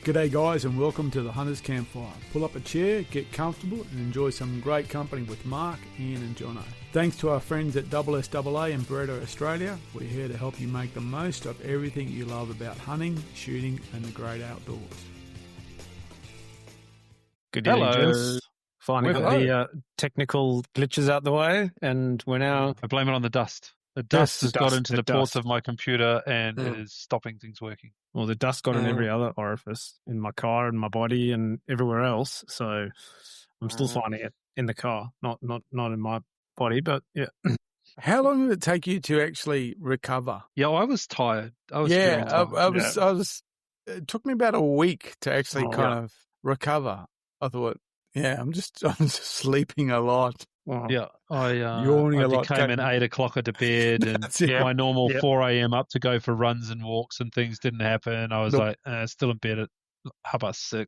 G'day guys and welcome to the Hunters Campfire. Pull up a chair, get comfortable and enjoy some great company with Mark, Ian and Jono. Thanks to our friends at SSAA and Beretta Australia, we're here to help you make the most of everything you love about hunting, shooting and the great outdoors. Good day, gents. Finally got the technical glitches out the way, and we're now... I blame it on the dust. The dust has got into the ports of my computer and it is stopping things working. Well, the dust got in every other orifice, in my car and my body and everywhere else, so I'm still finding it in the car, not in my body, but yeah. How long did it take you to actually recover? Yeah, I was tired. I was it took me about a week to actually kind of recover. I thought, I'm just sleeping a lot. Wow. Yeah, I yawning a lot. Came in 8 o'clock to bed, and my normal 4 a.m. up to go for runs and walks and things didn't happen. I was still in bed at 6:30.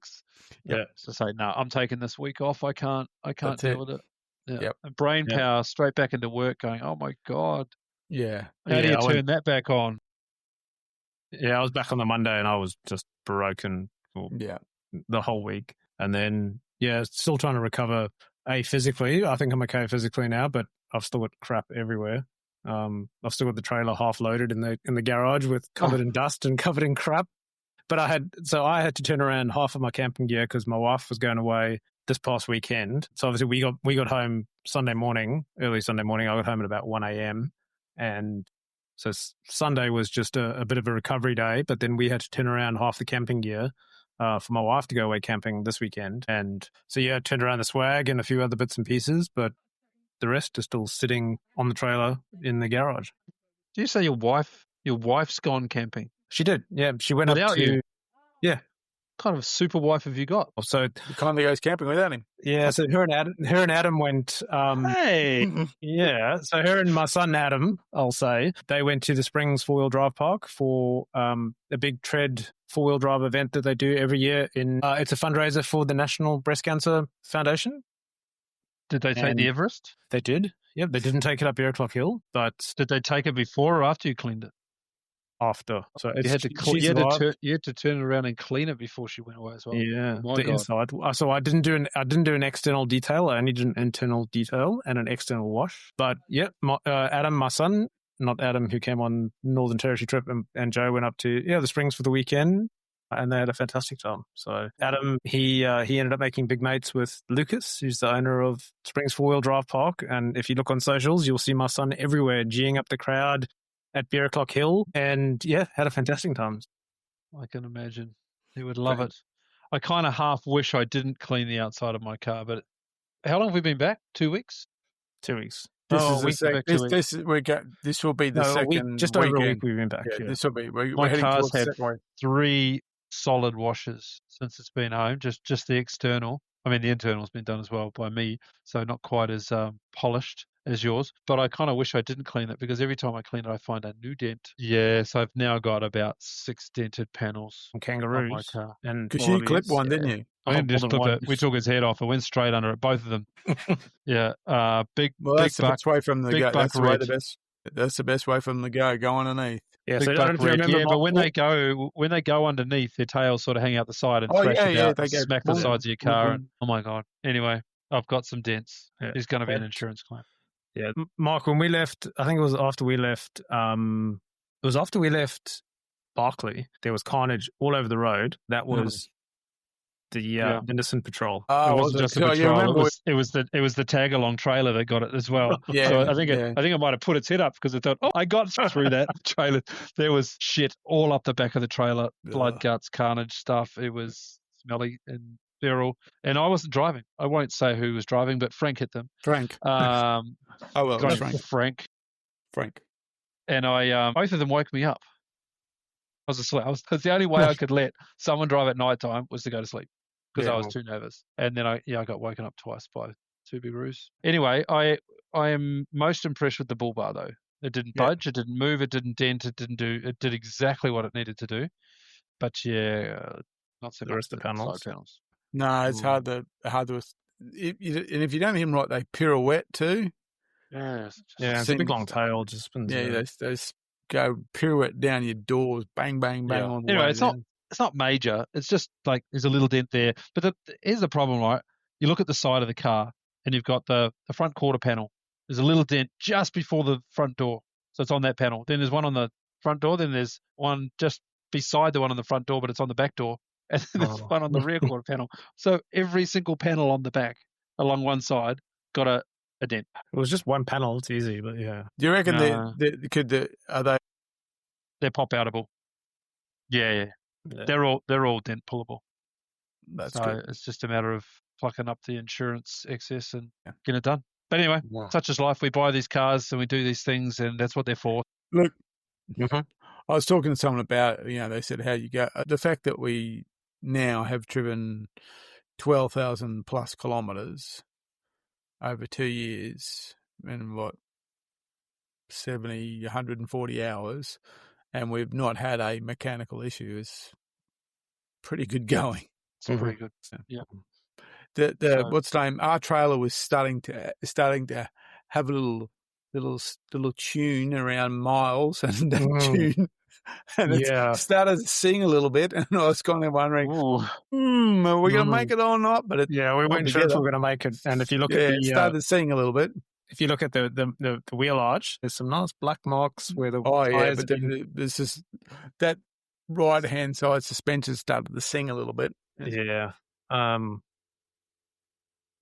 Yeah, so say no, I'm taking this week off. I can't deal with it. Yeah, and brain power straight back into work. Going, oh my god. Yeah, how do you turn that back on? Yeah, I was back on the Monday and I was just broken for the whole week, and then still trying to recover. Physically, I think I'm okay physically now, but I've still got crap everywhere. I've still got the trailer half loaded in the garage with covered in dust and covered in crap. But I had to turn around half of my camping gear because my wife was going away this past weekend. So obviously we got home early Sunday morning. I got home at about 1 a.m. and so Sunday was just a bit of a recovery day. But then we had to turn around half the camping gear for my wife to go away camping this weekend. And so, turned around the swag and a few other bits and pieces, but the rest is still sitting on the trailer in the garage. Do you say your wife's gone camping? She did. Yeah. She went without up to you. Yeah. What kind of super wife have you got? So he kindly goes camping without him. Yeah, so her and Adam went. Hey, yeah. So her and my son Adam, I'll say, they went to the Springs 4-wheel drive park for a big tread 4-wheel drive event that they do every year. It's a fundraiser for the National Breast Cancer Foundation. Did they take the Everest? They did. Yep, they didn't take it up Bearclock Hill, but did they take it before or after you cleaned it? After, so you had to turn it around and clean it before she went away as well. Yeah, inside. So I didn't do an external detail. I only did an internal detail and an external wash. But Adam, my son, not Adam, who came on Northern Territory trip, and Joe went up to the Springs for the weekend, and they had a fantastic time. So Adam, he ended up making big mates with Lucas, who's the owner of Springs 4-wheel drive park. And if you look on socials, you'll see my son everywhere, geeing up the crowd at Bearclock Hill, and had a fantastic time. I can imagine. He would love it. I kind of half wish I didn't clean the outside of my car, but how long have we been back? 2 weeks? 2 weeks. This will be the second just over a week we've been back. Yeah. This will be. My car's had 3 solid washes since it's been home, just the external. I mean, the internal's been done as well by me, so not quite as polished as yours. But I kind of wish I didn't clean it because every time I clean it, I find a new dent. Yeah, so I've now got about 6 dented panels and kangaroos on my car. Because you clipped one, didn't you? I didn't just clip it. We took his head off. It went straight under it, both of them. Big. Well, that's the best way from the go. That's the best way from the go. Go underneath. Yeah, so I don't know if you remember. But when they go underneath, their tails sort of hang out the side and thrash about, and smack the sides of your car. And, oh my god! Anyway, I've got some dents. Yeah. There's going to be an insurance claim. Yeah, Mark. When we left, I think it was after we left. It was after we left Barclay. There was carnage all over the road. That was the Nissan Patrol. It wasn't just a Patrol. It was the tag along trailer that got it as well. So I think it might have put its head up because it thought, I got through that trailer. There was shit all up the back of the trailer, blood, guts, carnage stuff. It was smelly and feral. And I wasn't driving. I won't say who was driving, but Frank hit them. Frank. Frank. And both of them woke me up. I was asleep. Because the only way I could let someone drive at night time was to go to sleep because I was too nervous. And then I got woken up twice by 2 Bearoos. Anyway, I am most impressed with the bull bar though. It didn't budge, it didn't move, it didn't dent, it did exactly what it needed to do. But not so the rest of the panels. No, it's hard to. And if you don't hit them right, they pirouette too. It's a big long tail. Just spins. Yeah, those go pirouette down your doors, bang, bang, bang. On the anyway, way it's down. it's not major. It's just like there's a little dent there. But here's the problem, right? You look at the side of the car and you've got the front quarter panel. There's a little dent just before the front door. So it's on that panel. Then there's one on the front door. Then there's one just beside the one on the front door, but it's on the back door. And then there's one on the rear quarter panel. So every single panel on the back along one side got a dent. It was just one panel. It's easy, but yeah. Do you reckon are they? They're pop-outable. Yeah. They're all dent pullable. That's so good. It's just a matter of plucking up the insurance excess and getting it done. But anyway, such is life. We buy these cars and we do these things, and that's what they're for. Look, I was talking to someone about, they said how you go. The fact that we now have driven 12,000 plus kilometres over 2 years and 140 hours, and we've not had a mechanical issue is pretty good going. It's pretty good. Yeah. What's the name? Our trailer was starting to have a little tune around miles, and that tune, and it started to sing a little bit, and I was kind of wondering, are we going to make it or not? But we weren't sure if we were going to make it. And if you look at it started to sing a little bit. If you look at the wheel arch, there's some nice black marks where the tires there's just that right hand side suspension started to sing a little bit. Yeah.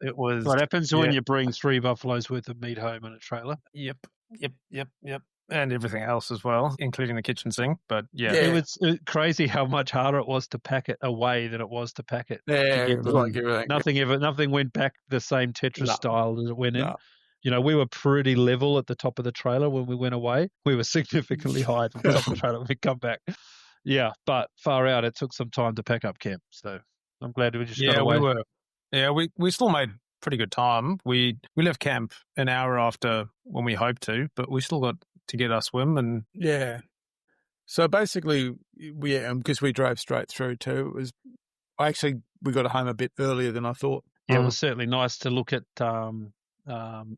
It was. What happens when you bring 3 buffaloes worth of meat home in a trailer? Yep. And everything else as well, including the kitchen sink. But it was crazy how much harder it was to pack it away than it was to pack it. Yeah, it was like everything. Nothing went back the same Tetris style as it went in. We were pretty level at the top of the trailer when we went away. We were significantly higher at the top of the trailer when we come back. Yeah, but far out, it took some time to pack up camp. So I'm glad we just got away. We still made pretty good time. We left camp an hour after when we hoped to, but we still got to get our swim and So basically, because we drove straight through too. We got home a bit earlier than I thought. Yeah, it was certainly nice to look at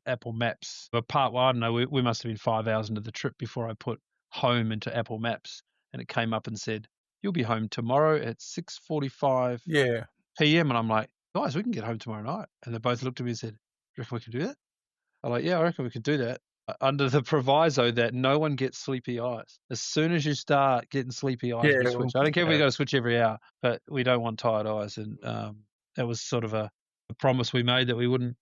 Apple Maps. But I don't know, we must have been 5 hours into the trip before I put home into Apple Maps, and it came up and said, "You'll be home tomorrow at 6:45 p.m." And I'm like, "Guys, we can get home tomorrow night." And they both looked at me and said, "Do you reckon we can do that?" I'm like, "Yeah, I reckon we can do that." Under the proviso that no one gets sleepy eyes. As soon as you start getting sleepy eyes, we switch. I don't care if we got to switch every hour, but we don't want tired eyes. And that was sort of a promise we made that we wouldn't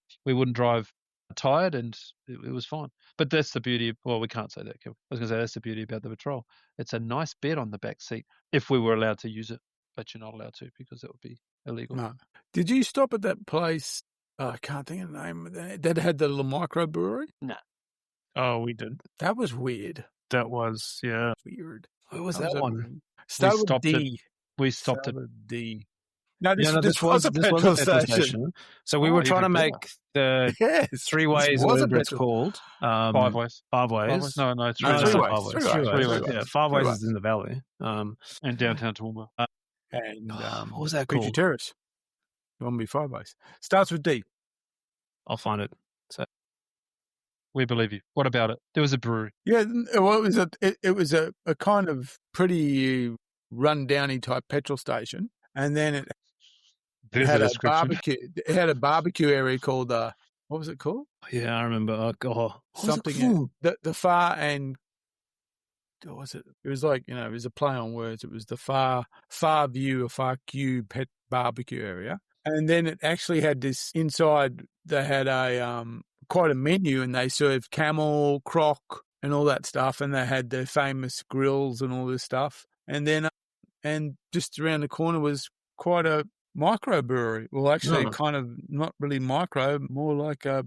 drive tired, and it was fine. But that's the beauty. We can't say that. I was going to say that's the beauty about the Patrol. It's a nice bed on the back seat if we were allowed to use it, but you're not allowed to because that would be illegal. No. Did you stop at that place? I can't think of the name of that had the little microbrewery. No. Oh, we did. That was weird. That was weird. What was that one? Started with D. We stopped at D. No, this was a petrol station. So we were trying to make the 3 ways, whatever it's called. 5 ways. 5 ways. No, 3 ways. 3 ways. Yeah, 5 ways is in the valley. And downtown Toowoomba. And what was that called? Creature Terrace. It won't be 5 ways. Starts with D. I'll find it. So we believe you. What about it? There was a brewery. Yeah, well, it was a kind of pretty run-downy type petrol station, and then it had a barbecue. It had a barbecue area called what was it called? Yeah, I remember. Something the far and what was it? It was like it was a play on words. It was the far view or far Q pet barbecue area, and then it actually had this inside. They had a quite a menu, and they served camel, croc, and all that stuff, and they had their famous grills and all this stuff, and then and just around the corner was quite a microbrewery. Well, actually, kind of not really micro, more like a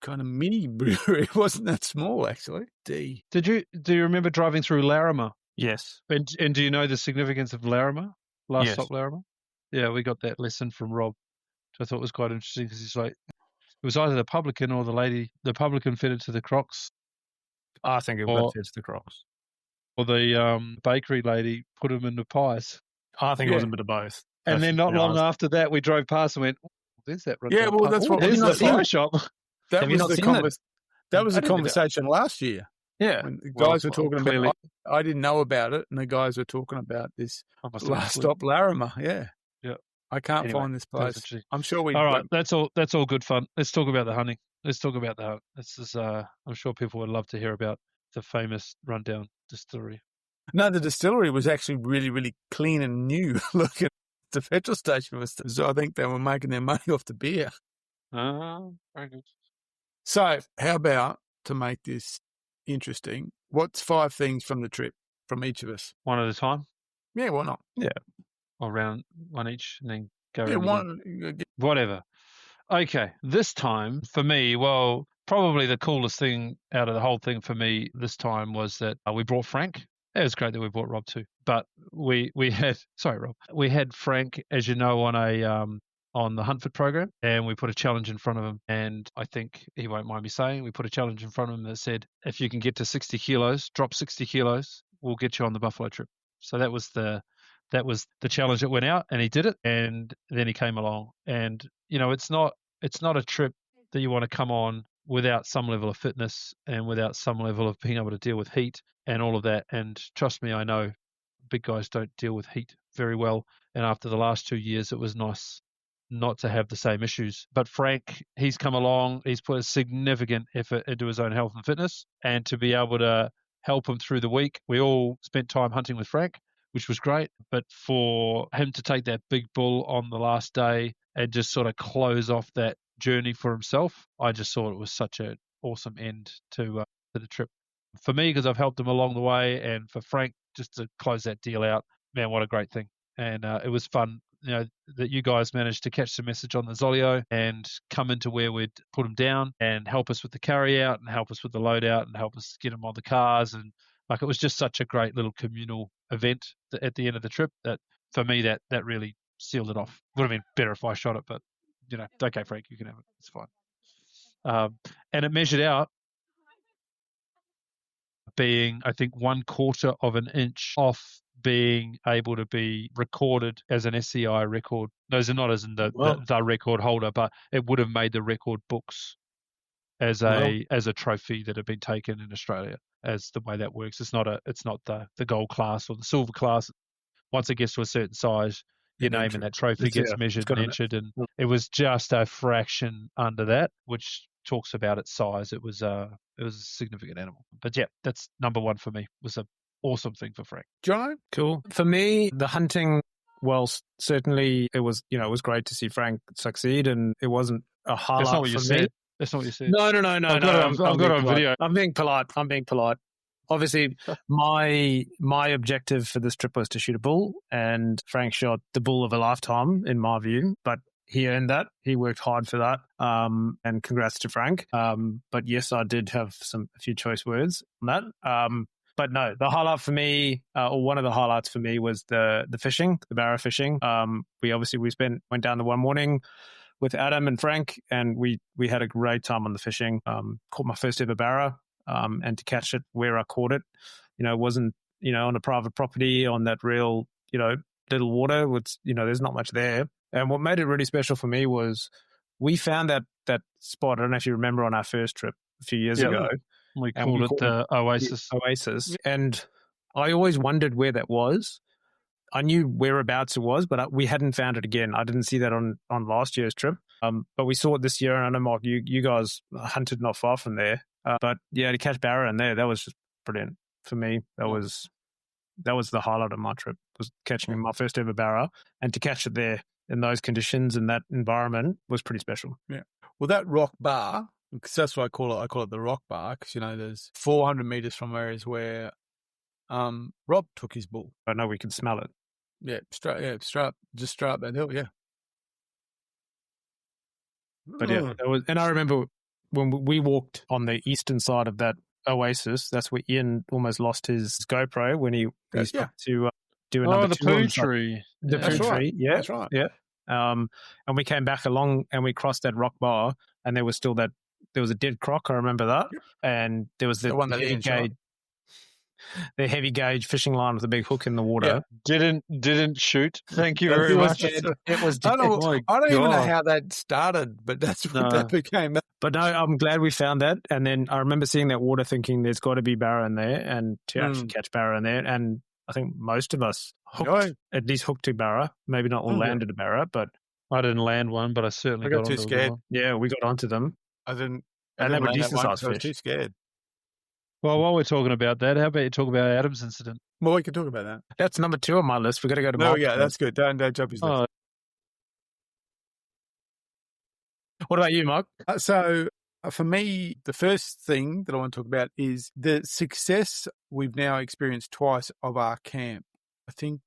kind of mini brewery. It wasn't that small, actually. D. Do you remember driving through Larimer? Yes. And do you know the significance of Larimer? Last stop Larimer? Yeah, we got that lesson from Rob, which I thought was quite interesting because he's like, it was either the publican or the publican fed it to the Crocs. I think it was fed to the Crocs. Or the bakery lady put them into pies. I think it was a bit of both. And then not long after that, we drove past and went, there's that. Yeah, well, that's what there's the pie shop. That was the conversation last year. Yeah. When the guys were talking clearly, about it, I didn't know about it, and the guys were talking about this last stop Larimer. Yeah. Yeah. I can't find this place. I'm sure we. All right, that's all good fun. Let's talk about the hunting. Let's talk about the hunt. This is. I'm sure people would love to hear about the famous rundown distillery. No, the distillery was actually really, really clean and new looking. The petrol station was. So I think they were making their money off the beer. Very good. So, how about to make this interesting? What's 5 things from the trip from each of us? One at a time. Yeah, why not? Yeah. Or round one each and then go. Yeah, one. Whatever. Okay, this time for me, well, probably the coolest thing out of the whole thing for me this time was that we brought Frank. It was great that we brought Rob too, but we had Rob. We had Frank, as you know, on the Huntford program, and we put a challenge in front of him. And I think he won't mind me saying, we put a challenge in front of him that said, if you can get to 60 kilos, drop 60 kilos, we'll get you on the buffalo trip. So that was the challenge that went out, and he did it. And then he came along, and it's not a trip that you want to come on without some level of fitness and without some level of being able to deal with heat and all of that. And trust me, I know big guys don't deal with heat very well. And after the last 2 years, it was nice not to have the same issues. But Frank, he's come along, he's put a significant effort into his own health and fitness, and to be able to help him through the week. We all spent time hunting with Frank, which was great. But for him to take that big bull on the last day and just sort of close off that journey for himself, I just thought it was such an awesome end to the trip. For me, because I've helped him along the way, and for Frank just to close that deal out, man, what a great thing. And it was fun, that you guys managed to catch the message on the Zolio and come into where we'd put him down and help us with the carry out and help us with the load out and help us get him on the cars. And like, it was just such a great little communal event at the end of the trip that for me, that really sealed it off. Would have been better if I shot it, but okay, Frank, you can have it. It's fine. And it measured out being, I think, 1/4 of an inch off being able to be recorded as an SCI record. Those are not as in the record holder, but it would have made the record books as a trophy that had been taken in Australia. As the way that works, it's not the gold class or the silver class. Once it gets to a certain size, your name in that trophy gets measured and entered, and it was just a fraction under that, which talks about its size. It was a significant animal. But yeah, that's number one for me. It was an awesome thing for Frank. John? Cool. For me, the hunting, well, certainly it was great to see Frank succeed, and it wasn't a highlight. That's not what you said. Me. That's not what you said. No. I've got it on video. I'm being polite. Obviously, my objective for this trip was to shoot a bull, and Frank shot the bull of a lifetime, in my view. But he earned that. He worked hard for that. And congrats to Frank. But yes, I did have a few choice words on that. But no, the highlight for me, or one of the highlights for me, was the fishing, the barra fishing. We went down the one morning with Adam and Frank, and we had a great time on the fishing. Caught my first ever barra. And to catch it where I caught it, it wasn't, on a private property on that real, little water. There's not much there. And what made it really special for me was we found that spot. I don't know if you remember on our first trip a few years ago. We called it the Oasis. Oasis. And I always wondered where that was. I knew whereabouts it was, but we hadn't found it again. I didn't see that on last year's trip. But we saw it this year. And I know, Mark, you guys hunted not far from there. But yeah, to catch barra in there, that was just brilliant for me. That was the highlight of my trip, was catching my first ever barra, and to catch it there in those conditions and that environment was pretty special. Yeah. Well, that rock bar, because that's what I call it the rock bar, because there's 400 meters from areas where Rob took his bull. I know we could smell it. Yeah, straight up that hill. Yeah. But yeah, and I remember when we walked on the eastern side of that Oasis, that's where Ian almost lost his GoPro when he stopped to do another the poo tree. The poo tree, yeah. That's right. Yeah. And we came back along and we crossed that rock bar, and there was still there was a dead croc, I remember that. Yep. And there was the one that their heavy gauge fishing line with a big hook in the water. Yeah. Didn't shoot. Thank you very much. It was dead. I don't even know how that started, but that's what that became. But no, I'm glad we found that. And then I remember seeing that water thinking there's got to be barra in there, and to actually catch barra in there. And I think most of us at least hooked to barra, maybe not all landed a barra, but I didn't land one, but I certainly got too scared. Yeah, we got onto them. I didn't and they were decent sized fish. I was too scared. Well, while we're talking about that, how about you talk about Adam's incident? Well, we can talk about that. That's number 2 on my list. We've got to go to Mark. Yeah, that's good. Don't jump his list. What about you, Mark? So for me, the first thing that I want to talk about is the success we've now experienced twice of our camp. I think,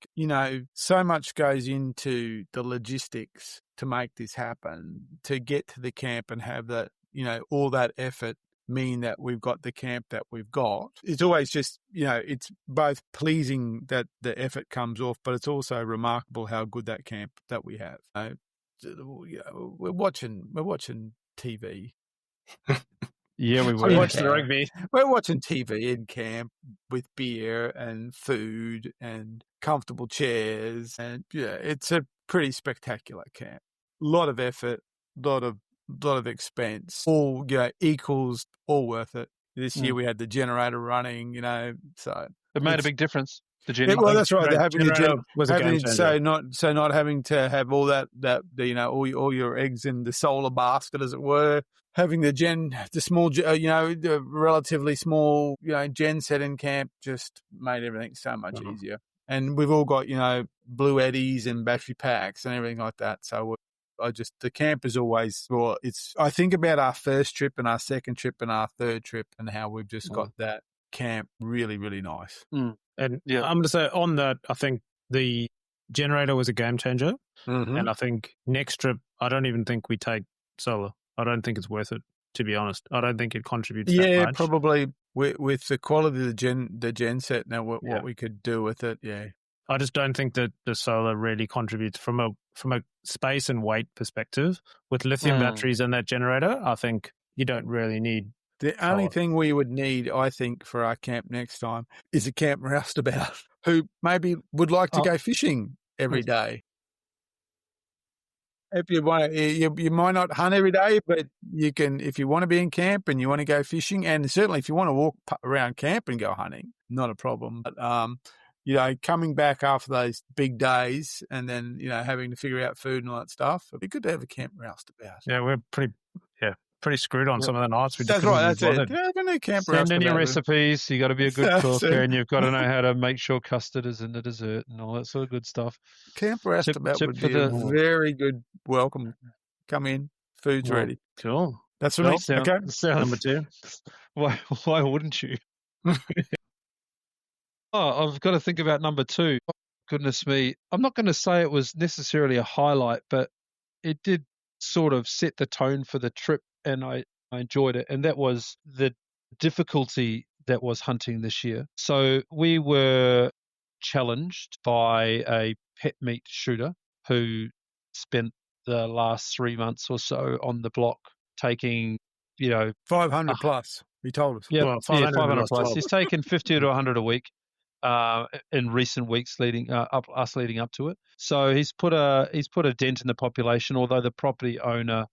so much goes into the logistics to make this happen, to get to the camp and have that, all that effort mean that we've got the camp that we've got. It's always just, it's both pleasing that the effort comes off, but it's also remarkable how good that camp that we have. We're watching TV. Yeah, we were. We watched the rugby. We're watching TV in camp with beer and food and comfortable chairs, and it's a pretty spectacular camp. A lot of effort, lot of expense, all equals all worth it. This year we had the generator running, so it made a big difference. The generator. Well, that's right. Having was a game changer. not having to have all that all your eggs in the solar basket, as it were. Having the relatively small gen set in camp just made everything so much easier. And we've all got blue eddies and battery packs and everything like that. So the camp is always, I think about our first trip and our second trip and our third trip and how we've just got that camp really, really nice. And I'm going to say on that, I think the generator was a game changer. Mm-hmm. And I think next trip, I don't even think we take solar. I don't think it's worth it, to be honest. I don't think it contributes that much. Yeah, probably with the quality of the gen set now, what we could do with it, I just don't think that the solar really contributes from a space and weight perspective. With lithium batteries and that generator, I think you don't really need. The only thing we would need, I think, for our camp next time is a camp roustabout who maybe would like to go fishing every day. If you want, you might not hunt every day, but you can, if you want to be in camp and you want to go fishing, and certainly if you want to walk around camp and go hunting, not a problem. But coming back after those big days and then having to figure out food and all that stuff, it'd be good to have a camp roustabout. Yeah, we're pretty screwed on some of the nights. That's right. That's it. Have a new camp roustabout. Send in your recipes. You got to be a good cook, and you've got to know how to make sure custard is in the dessert and all that sort of good stuff. Camp roustabout would be a very good welcome. Come in, food's ready. Cool. That's for me. Okay. Number 2. Why wouldn't you? I've got to think about number 2. Oh, goodness me. I'm not going to say it was necessarily a highlight, but it did sort of set the tone for the trip, and I enjoyed it. And that was the difficulty that was hunting this year. So we were challenged by a pet meat shooter who spent the last 3 months or so on the block taking, 500 plus, he told us. Yeah, 500 plus. He's taken 50 to 100 a week in recent weeks leading up to it. So he's put a dent in the population, although the property owner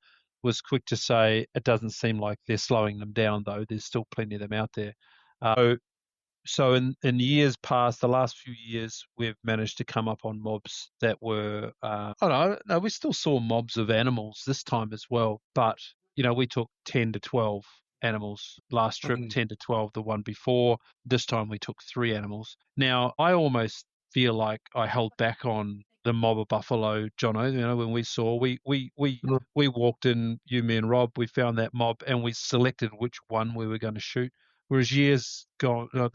was quick to say it doesn't seem like they're slowing them down, though. There's still plenty of them out there. So in years past, the last few years, we've managed to come up on mobs that were, we still saw mobs of animals this time as well, but, we took 10 to 12 animals last trip, 10 to 12 the one before. This time we took 3 animals. Now, I almost feel like I held back on the mob of buffalo, Jono. When we saw, we walked in, me and Rob, we found that mob and we selected which one we were going to shoot. Whereas the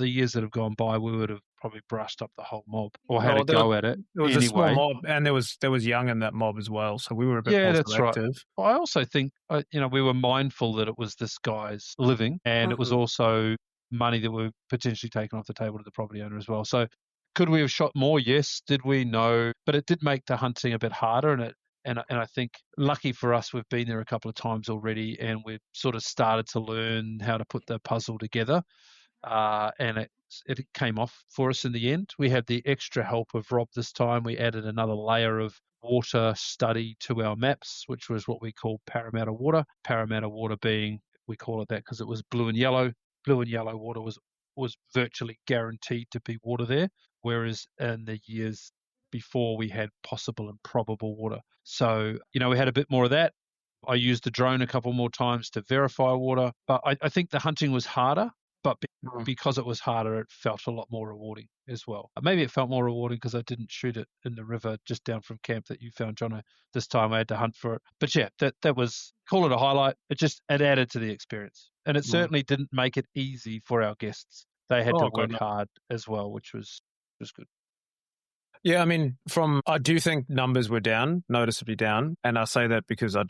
years that have gone by, we would have probably brushed up the whole mob or had a go at it. It was a small mob, and there was young in that mob as well, so we were a bit more selective. Right. Well, I also think we were mindful that it was this guy's living, and it was also money that were potentially taken off the table to the property owner as well. So could we have shot more? Yes. Did we? No. But it did make the hunting a bit harder, and I think lucky for us, we've been there a couple of times already, and we've sort of started to learn how to put the puzzle together. and it came off for us in the end. We had the extra help of Rob this time. We added another layer of water study to our maps, which was what we call Parramatta water. Parramatta water being, we call it that because it was blue and yellow. Blue and yellow water was virtually guaranteed to be water there, whereas in the years before we had possible and probable water. So, we had a bit more of that. I used the drone a couple more times to verify water, but I think the hunting was harder, but because it was harder, it felt a lot more rewarding as well. Maybe it felt more rewarding because I didn't shoot it in the river just down from camp that you found, Jono. This time I had to hunt for it. But yeah, that was, call it a highlight. It added to the experience. And it certainly didn't make it easy for our guests. They had to work hard as well, which was good. Yeah, I mean, I do think numbers were down, noticeably down. And I say that because I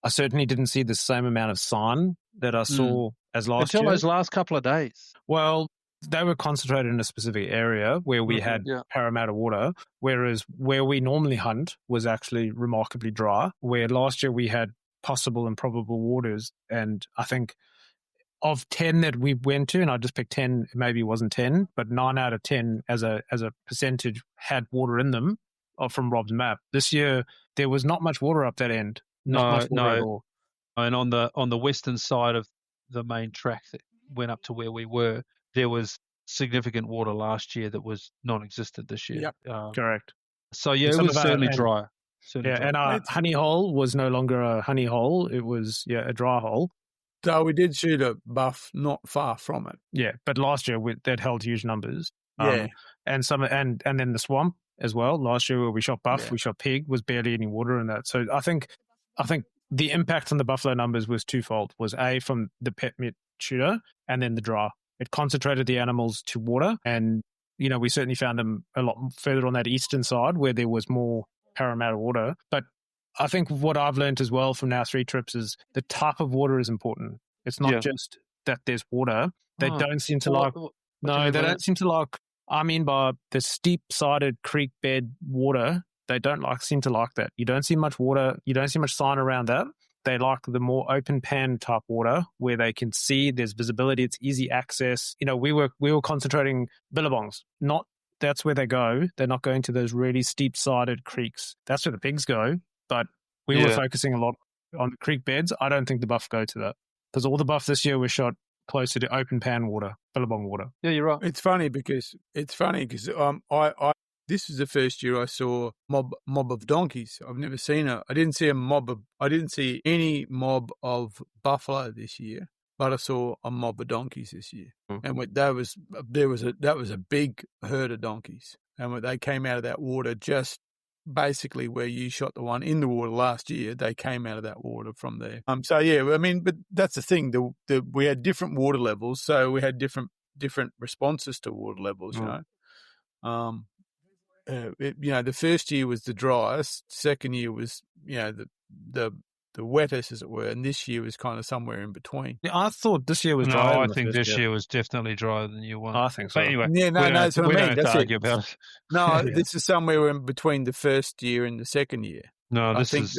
certainly didn't see the same amount of sign that I saw as last year. Until those last couple of days. Well, they were concentrated in a specific area where we had Parramatta water, whereas where we normally hunt was actually remarkably dry, where last year we had possible and probable waters. And I think of 10 that we went to, and I just picked 10, maybe it wasn't 10, but 9 out of 10 as a percentage had water in them from Rob's map. This year, there was not much water up that end. Not much water at all. And on the western side of the main track that went up to where we were, there was significant water last year that was non-existent this year. Yep, correct. So yeah, it was certainly dry. And our honey hole was no longer a honey hole; it was a dry hole. So we did shoot a buff not far from it. Yeah, but last year that held huge numbers. Yeah, and then the swamp as well. Last year where we shot buff, we shot pig, was barely any water in that. So I think the impact on the buffalo numbers was twofold. Was A, from the pet meat shooter, and then the dry. It concentrated the animals to water, and we certainly found them a lot further on that eastern side where there was more Parramatta water. But I think what I've learned as well from now 3 trips is the type of water is important. It's not just that there's water. They don't seem to like. No, they don't seem to like. I mean, by the steep-sided creek bed water, they don't seem to like that. You don't see much water. You don't see much sign around that. They like the more open pan type water where they can see there's visibility. It's easy access. We were concentrating billabongs. That's where they go. They're not going to those really steep-sided creeks. That's where the pigs go. But we were focusing a lot on the creek beds. I don't think the buff go to that because all the buff this year was shot closer to open pan water, billabong water. Yeah, you're right. It's funny because I this is the first year I saw mob of donkeys. I didn't see any mob of buffalo this year, but I saw a mob of donkeys this year. And that was a big herd of donkeys. And when they came out of that water, just basically where you shot the one in the water last year, they came out of that water from there. So yeah, I mean, but that's the thing. We had different water levels, so we had different responses to water levels. The first year was the driest. Second year was the wettest, as it were, and this year was kind of somewhere in between. Yeah, I thought this year was drier. No, I think this year was definitely drier than year one. I think so. But anyway, that's what I mean. We don't have to argue about it. No, this is somewhere in between the first year and the second year. No, I think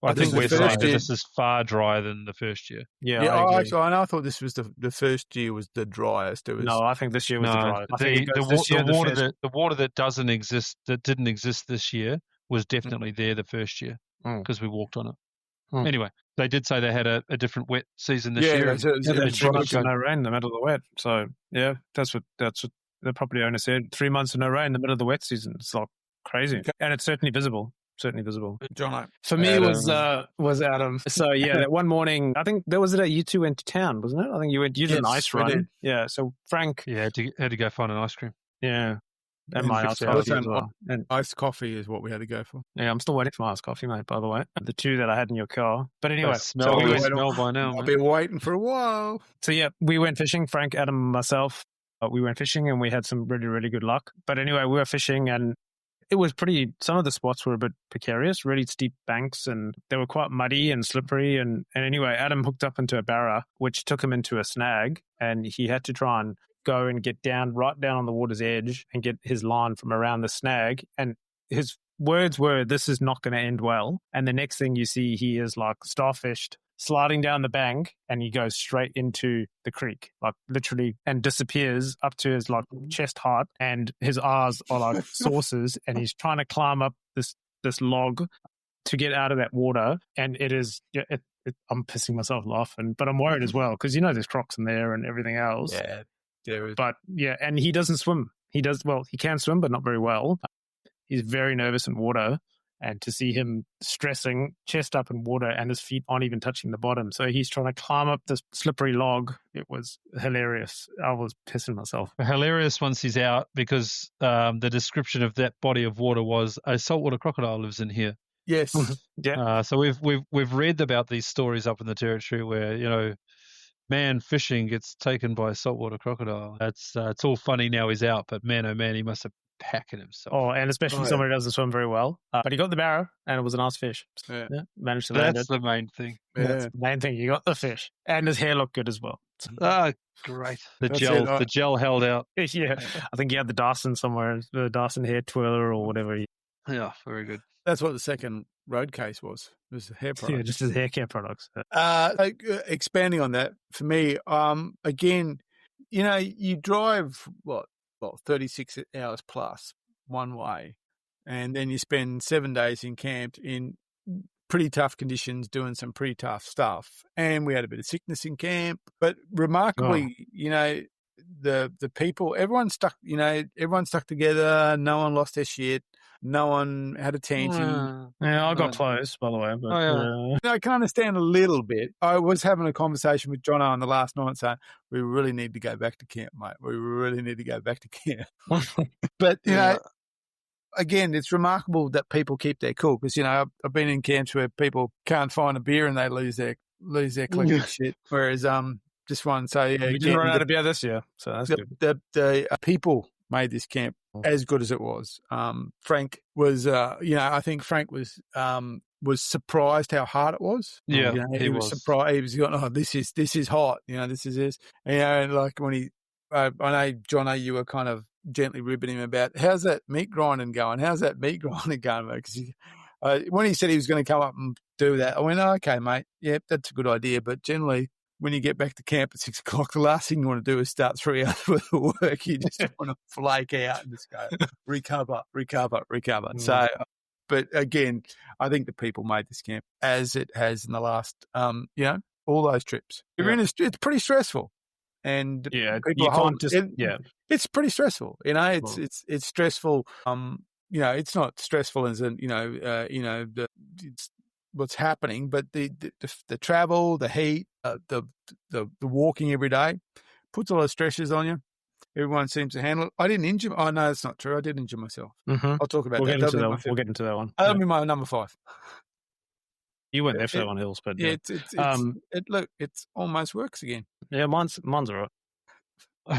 we're saying that this is far drier than the first year. Yeah, I thought this was the first year was the driest. No, I think this year was the driest. The water that didn't exist this year was definitely there the first year because we walked on it. Anyway, they did say they had a different wet season this year. Yeah, 3 months of no rain in the middle of the wet. So yeah, that's what the property owner said. 3 months of no rain in the middle of the wet season. It's like crazy, and it's certainly visible. John, for me was Adam. So yeah, that one morning, I think that was the day you two went to town, wasn't it? I think you did an ice run. Yeah. So Frank, had to go find an ice cream. Yeah. And my iced coffee as well. And iced coffee is what we had to go for. Yeah, I'm still waiting for my iced coffee, mate, by the way. The 2 that I had in your car. But anyway. Smell by now. I've been waiting for a while. So yeah, we went fishing, Frank, Adam, and myself. We went fishing and we had some really, really good luck. But anyway, we were fishing and it was some of the spots were a bit precarious, really steep banks, and they were quite muddy and slippery. And anyway, Adam hooked up into a barra, which took him into a snag, and he had to try and go and get right down on the water's edge and get his line from around the snag. And his words were, "This is not going to end well." And the next thing you see, he is like starfished sliding down the bank, and he goes straight into the creek, like literally, and disappears up to his like chest height, and his eyes are like saucers, and he's trying to climb up this log to get out of that water, and it is. I'm pissing myself laughing, but I'm worried as well because there's crocs in there and everything else. Yeah, there is. But yeah, and he doesn't swim. He can swim, but not very well. He's very nervous in water. And to see him stressing, chest up in water, and his feet aren't even touching the bottom. So he's trying to climb up this slippery log. It was hilarious. I was pissing myself. Hilarious once he's out, because the description of that body of water was a saltwater crocodile lives in here. Yes. Yeah. So we've read about these stories up in the territory where man fishing gets taken by a saltwater crocodile. It's all funny now he's out, but man, oh man, he must have packing himself. Oh, and especially somebody who doesn't swim very well. But he got the barrow, and it was a nice fish. Yeah. Managed to land it. That's the main thing. Yeah. That's the main thing. You got the fish, and his hair looked good as well. Great. The gel held out. Yeah, I think he had the Dyson somewhere, the Dyson hair twirler or whatever. Yeah, very good. That's what the second road case was the hair product. Yeah, just his hair care products. Expanding on that, for me, again, you drive, 36 hours plus one way, and then you spend 7 days in camp in pretty tough conditions doing some pretty tough stuff. And we had a bit of sickness in camp, but remarkably, the people, everyone stuck together. No one lost their shit. No one had a tantrum. Yeah, I got close, by the way. But, I can understand a little bit. I was having a conversation with Jono on the last night saying, we really need to go back to camp, mate. We really need to go back to camp. But, again, it's remarkable that people keep their cool because, I've been in camps where people can't find a beer and they lose their collective shit. Whereas just one, we didn't run out of beer this year, so that's good. The people made this camp as good as it was. Frank was, I think Frank was surprised how hard it was. Yeah, he was surprised. He was going, "Oh, this is hot. This is this." And like when I know Jono, you were kind of gently ribbing him about how's that meat grinding going? How's that meat grinding going? Because when he said he was going to come up and do that, I went, "Okay, mate. Yeah, that's a good idea." But generally, when you get back to camp at 6 o'clock, the last thing you want to do is start 3 hours worth of work. You just want to flake out and just go recover. So, but again, I think the people made this camp as it has in the last, all those trips. It's pretty stressful, and it's pretty stressful. It's stressful. It's not stressful as in it's what's happening, but the travel, the heat, the walking every day puts a lot of stresses on you. Everyone seems to handle it. I didn't injure. Oh no, that's not true. I did injure myself. Mm-hmm. I'll talk about that. We'll get into that one. That'll be my number 5. You weren't there for that one, Hills, but it's almost works again. Yeah, mine's all right.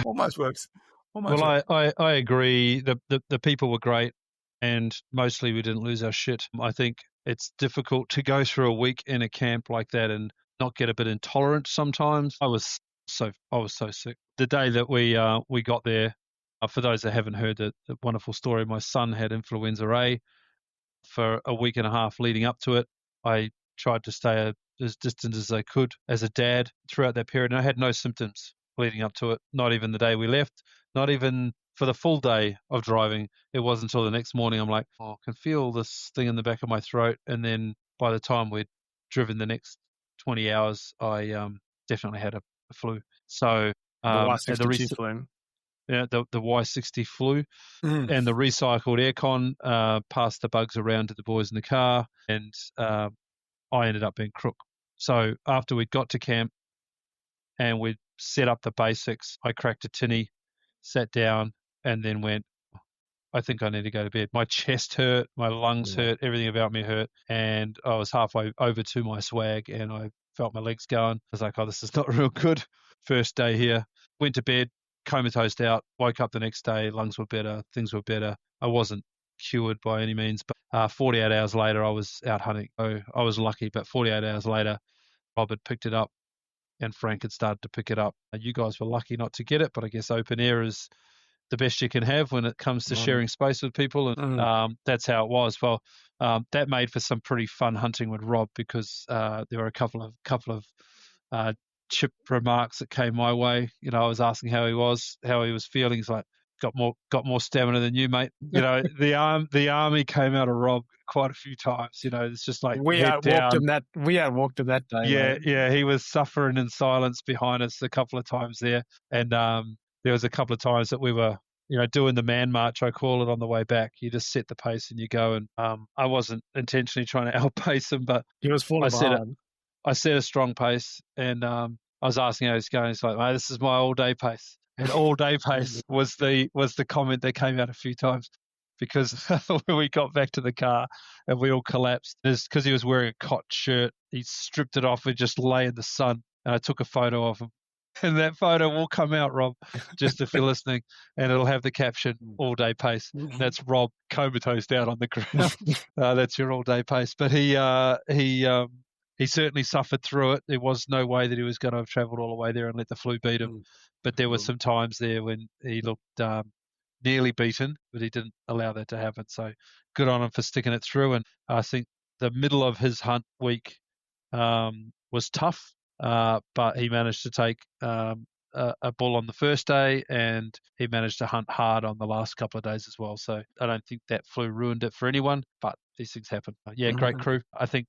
Almost works. I agree. The people were great, and mostly we didn't lose our shit. I think it's difficult to go through a week in a camp like that and not get a bit intolerant sometimes. I was so sick. The day that we got there, for those that haven't heard the wonderful story, my son had influenza A for a week and a half leading up to it. I tried to stay as distant as I could as a dad throughout that period, and I had no symptoms leading up to it, not even the day we left, not even for the full day of driving. It wasn't until the next morning I'm like, I can feel this thing in the back of my throat. And then by the time we'd driven the next 20 hours, I definitely had a flu. So the Y60 flu. Yeah, the Y60 flu and the recycled aircon passed the bugs around to the boys in the car, and I ended up being crook. So after we got to camp and we'd set up the basics, I cracked a tinny, sat down, and then went, I think I need to go to bed. My chest hurt, my lungs hurt, everything about me hurt, and I was halfway over to my swag, and I felt my legs going. I was like, oh, this is not real good. First day here. Went to bed, comatose out, woke up the next day, lungs were better, things were better. I wasn't cured by any means, but 48 hours later, I was out hunting. So I was lucky, but 48 hours later, Rob had picked it up and Frank had started to pick it up. You guys were lucky not to get it, but I guess open air is the best you can have when it comes to sharing space with people, and that's how it was. Well, that made for some pretty fun hunting with Rob, because there were a couple of chip remarks that came my way. I was asking how he was feeling. He's like, got more stamina than you, mate. The army came out of Rob quite a few times. It's just like we outwalked him that day. Yeah, mate. yeah, he was suffering in silence behind us a couple of times there, and there was a couple of times that we were, doing the man march, I call it, on the way back. You just set the pace and you go. And I wasn't intentionally trying to outpace him, but he was falling behind. I set a strong pace, and I was asking how he's going. He's like, mate, this is my all-day pace. And all-day pace was the comment that came out a few times, because when we got back to the car and we all collapsed, because he was wearing a cotton shirt, he stripped it off and just lay in the sun. And I took a photo of him. And that photo will come out, Rob, just if you're listening, and it'll have the caption, all-day pace. That's Rob comatose down on the ground. That's your all-day pace. But he certainly suffered through it. There was no way that he was going to have travelled all the way there and let the flu beat him. But there were some times there when he looked nearly beaten, but he didn't allow that to happen. So good on him for sticking it through. And I think the middle of his hunt week was tough, but he managed to take a bull on the first day, and he managed to hunt hard on the last couple of days as well. So I don't think that flu ruined it for anyone, but these things happen. Great crew. I think,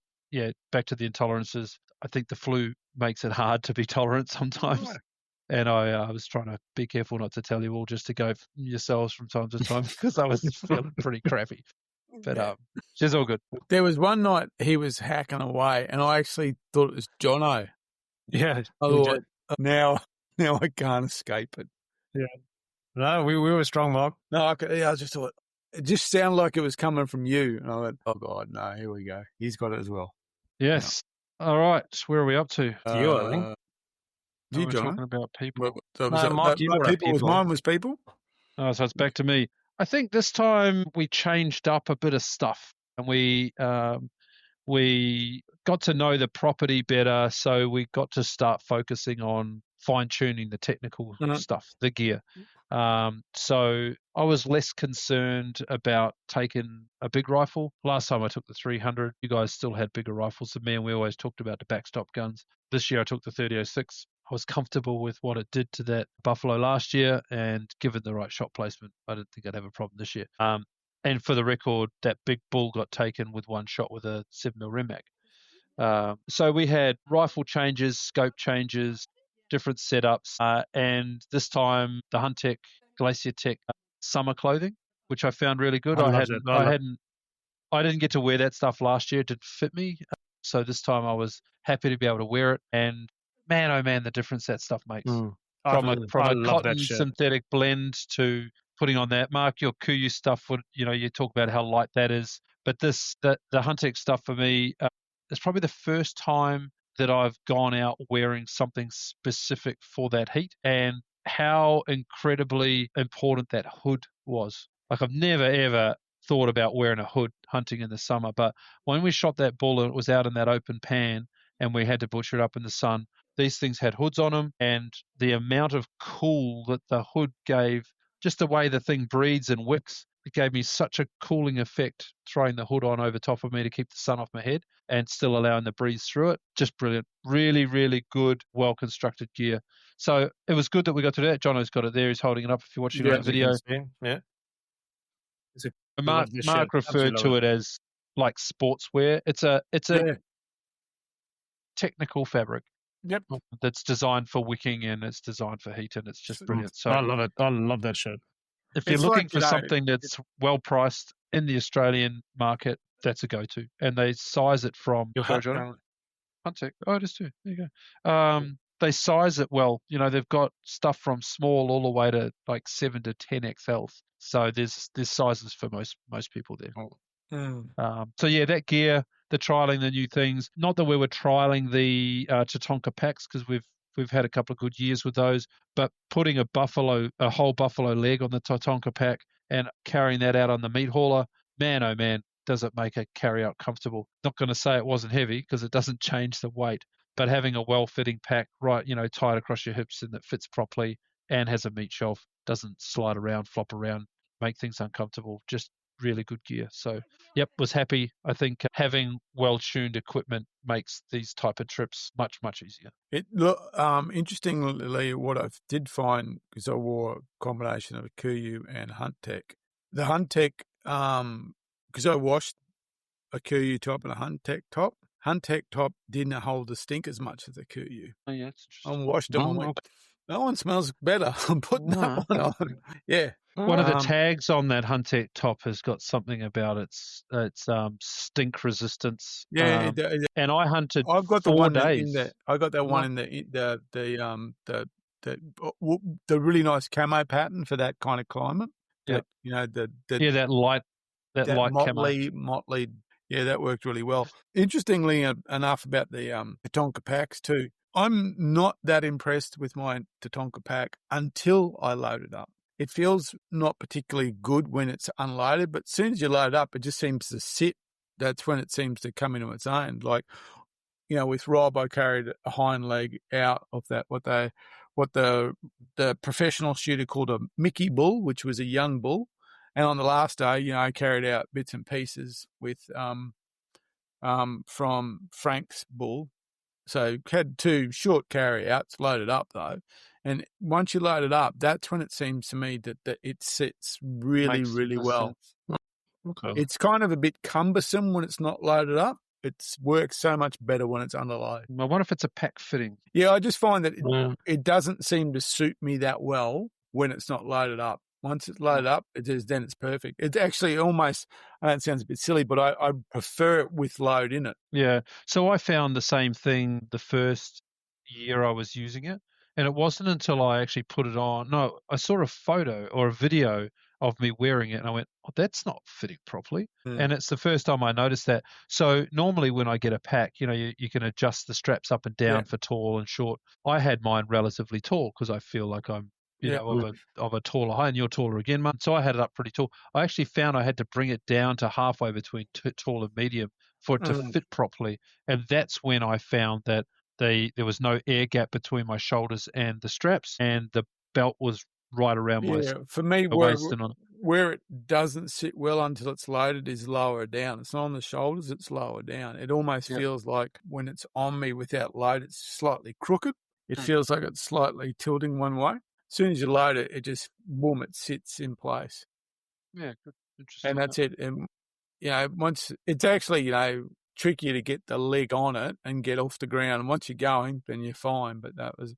back to the intolerances, I think the flu makes it hard to be tolerant sometimes. And I was trying to be careful not to tell you all just to go yourselves from time to time, because I was feeling pretty crappy. But she's all good. There was one night he was hacking away, and I actually thought it was Jono. Yeah. I thought, now I can't escape it. Yeah. No, we were strong, Mark. No, I just thought, it just sounded like it was coming from you. And I went, oh, God, no, here we go. He's got it as well. Yes. Yeah. All right. Where are we up to? You, I think. You, we're talking about people. Mine was people. Oh, so it's back to me. I think this time we changed up a bit of stuff, and we got to know the property better, so we got to start focusing on fine-tuning the technical stuff, the gear. So I was less concerned about taking a big rifle. Last time I took the 300, you guys still had bigger rifles than me, and we always talked about the backstop guns. This year I took the 30-06. I was comfortable with what it did to that buffalo last year, and given the right shot placement, I didn't think I'd have a problem this year. And for the record, that big bull got taken with one shot with a 7mm Rem Mag. So we had rifle changes, scope changes, different setups, and this time the Huntech Glacier Tech summer clothing, which I found really good. I didn't get to wear that stuff last year; it didn't fit me. So this time I was happy to be able to wear it, and man, oh man, the difference that stuff makes from a cotton synthetic blend to putting on that. Mark, your Kuyu stuff would, you talk about how light that is, but the Huntech stuff for me is probably the first time that I've gone out wearing something specific for that heat, and how incredibly important that hood was. Like, I've never ever thought about wearing a hood hunting in the summer, but when we shot that bull and it was out in that open pan and we had to butcher it up in the sun, these things had hoods on them, and the amount of cool that the hood gave, just the way the thing breathes and wicks, it gave me such a cooling effect throwing the hood on over top of me to keep the sun off my head and still allowing the breeze through it. Just brilliant. Really, really good, well-constructed gear. So it was good that we got to do that. Jono's got it there. He's holding it up if you're watching on the video. Yeah. Mark referred to it as like sportswear. It's a technical fabric. Yep. That's designed for wicking and it's designed for heat, and it's just brilliant. So I love it. I love that shirt. If you're looking for something that's well priced in the Australian market, that's a go-to. And they size it from Huntech. Oh, it is too. There you go. They size it well. They've got stuff from small all the way to like 7 to 10 XLs. So there's sizes for most people there. So yeah, that gear, the trialing the new things. Not that we were trialing the Tatonka packs, because we've had a couple of good years with those, but putting a whole buffalo leg on the Tatonka pack and carrying that out on the meat hauler, man, oh man, does it make a carry out comfortable. Not going to say it wasn't heavy, because it doesn't change the weight, but having a well-fitting pack, right, tied across your hips and that fits properly and has a meat shelf, doesn't slide around, flop around, make things uncomfortable. Just really good gear. So, yep, was happy. I think having well-tuned equipment makes these type of trips much, much easier. Interestingly, what I did find, because I wore a combination of a Kuiu and Hunt Tech, the Hunt Tech, because I washed a Kuiu top and a Hunt Tech top didn't hold the stink as much as the Kuiu. Oh, yeah, that's interesting. I washed them. That one smells better. I'm putting that one on. Yeah. One of the tags on that Hunt Tech top has got something about its stink resistance. Yeah, and I hunted. I've got 4 the one days. in there. I got that one in the really nice camo pattern for that kind of climate. Yeah, that light motley. Yeah, that worked really well. Interestingly enough about the Tatonka packs too. I'm not that impressed with my Tatonka pack until I load it up. It feels not particularly good when it's unloaded, but as soon as you load it up, it just seems to sit. That's when it seems to come into its own. Like, with Rob, I carried a hind leg out of that, what the professional shooter called a Mickey bull, which was a young bull. And on the last day, I carried out bits and pieces with from Frank's bull. So had 2 short carry-outs loaded up, though. And once you load it up, that's when it seems to me that it sits really, really well. Okay. It's kind of a bit cumbersome when it's not loaded up. It works so much better when it's under load. I wonder if it's a pack fitting. Yeah, I just find that it doesn't seem to suit me that well when it's not loaded up. Once it's loaded up, then it's perfect. It's actually almost, I know it sounds a bit silly, but I prefer it with load in it. Yeah. So I found the same thing the first year I was using it. And it wasn't until I actually put it on. No, I saw a photo or a video of me wearing it, and I went, "Oh, that's not fitting properly." And it's the first time I noticed that. So normally when I get a pack, you can adjust the straps up and down for tall and short. I had mine relatively tall because I feel like I'm of a taller height, and you're taller again, Mark. So I had it up pretty tall. I actually found I had to bring it down to halfway between tall and medium for it to fit properly. And that's when I found that there was no air gap between my shoulders and the straps, and the belt was right around my for me, waist. Where it doesn't sit well until it's loaded is lower down. It's not on the shoulders, it's lower down. It almost feels like when it's on me without load, it's slightly crooked. It feels like it's slightly tilting one way. As soon as you load it, it just, boom, it sits in place. Yeah, good. Interesting. And that's it. And, once it's actually, trickier to get the leg on it and get off the ground. And once you're going, then you're fine. But that was,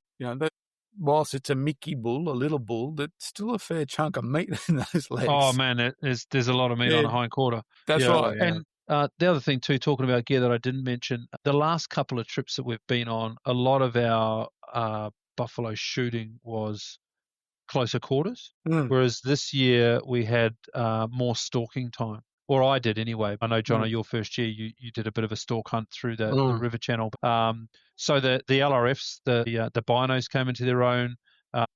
whilst it's a Mickey bull, a little bull, that's still a fair chunk of meat in those legs. Oh, man, there's a lot of meat on a hind quarter. That's right. Yeah. And the other thing, too, talking about gear that I didn't mention, the last couple of trips that we've been on, a lot of our buffalo shooting was closer quarters, whereas this year we had more stalking time. Or I did anyway. I know, John, your first year you did a bit of a stalk hunt through the river channel. So the LRFs, the binos came into their own,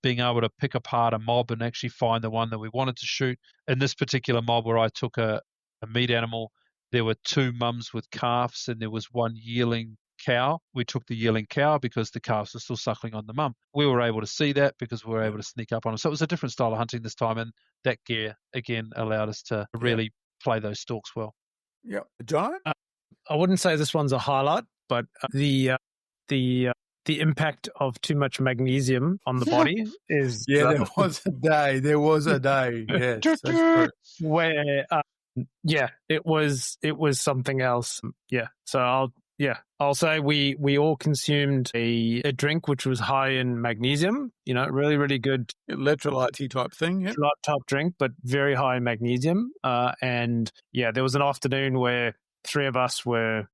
being able to pick apart a mob and actually find the one that we wanted to shoot. In this particular mob where I took a meat animal, there were 2 mums with calves and there was 1 yearling cow. We took the yearling cow because the calves were still suckling on the mum. We were able to see that because we were able to sneak up on them. So it was a different style of hunting this time, and that gear, again, allowed us to really play those stalks well. Yeah. John? I wouldn't say this one's a highlight, but the impact of too much magnesium on the body is... Yeah, there was a day. Yes, that's true. Where, it was something else. Yeah, so I'll say we all consumed a drink which was high in magnesium, really, really good. Electrolyte type thing, yeah. Electrolyte type drink, but very high in magnesium. And there was an afternoon where 3 of us were,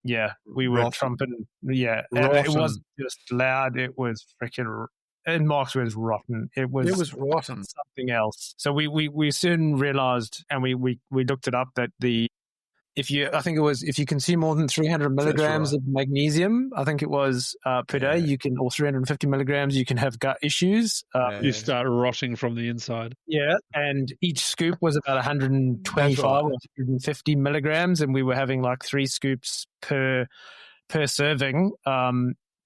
we were trumping. Yeah, and it wasn't just loud, it was freaking, and Mark's was rotten. It was rotten. Something else. So we soon realized, and we looked it up, that if you consume more than 300 milligrams of magnesium, I think it was per day, you can, or 350 milligrams, you can have gut issues. You start rotting from the inside. Yeah, and each scoop was about 125 or 150 milligrams, and we were having like 3 scoops per serving.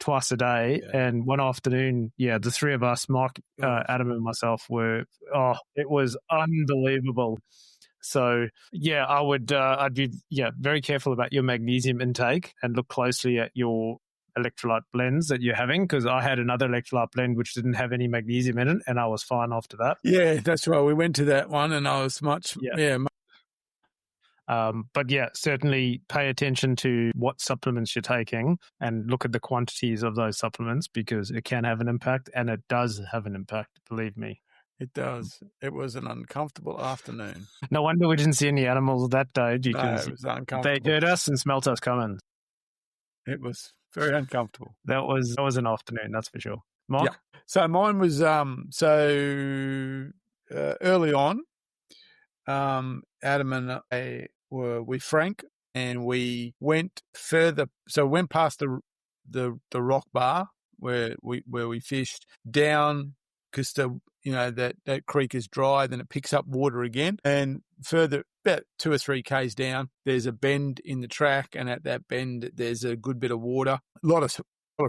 twice a day. Yeah. And one afternoon, the three of us, Mark, Adam and myself it was unbelievable. So I'd be very careful about your magnesium intake and look closely at your electrolyte blends that you're having, because I had another electrolyte blend which didn't have any magnesium in it, and I was fine after that. Yeah, that's right. We went to that one, and I was much. But certainly pay attention to what supplements you're taking and look at the quantities of those supplements, because it can have an impact, and it does have an impact, believe me. It does. It was an uncomfortable afternoon. No wonder we didn't see any animals that day, because it was uncomfortable. They heard us and smelt us coming. It was very uncomfortable. That was an afternoon, that's for sure. Mark? Yeah. So mine was early on. Adam and I were with Frank, and we went further. So we went past the rock bar where we fished down, because that creek is dry, then it picks up water again, and further about 2 or 3 k's down, there's a bend in the track, and at that bend there's a good bit of water, a lot of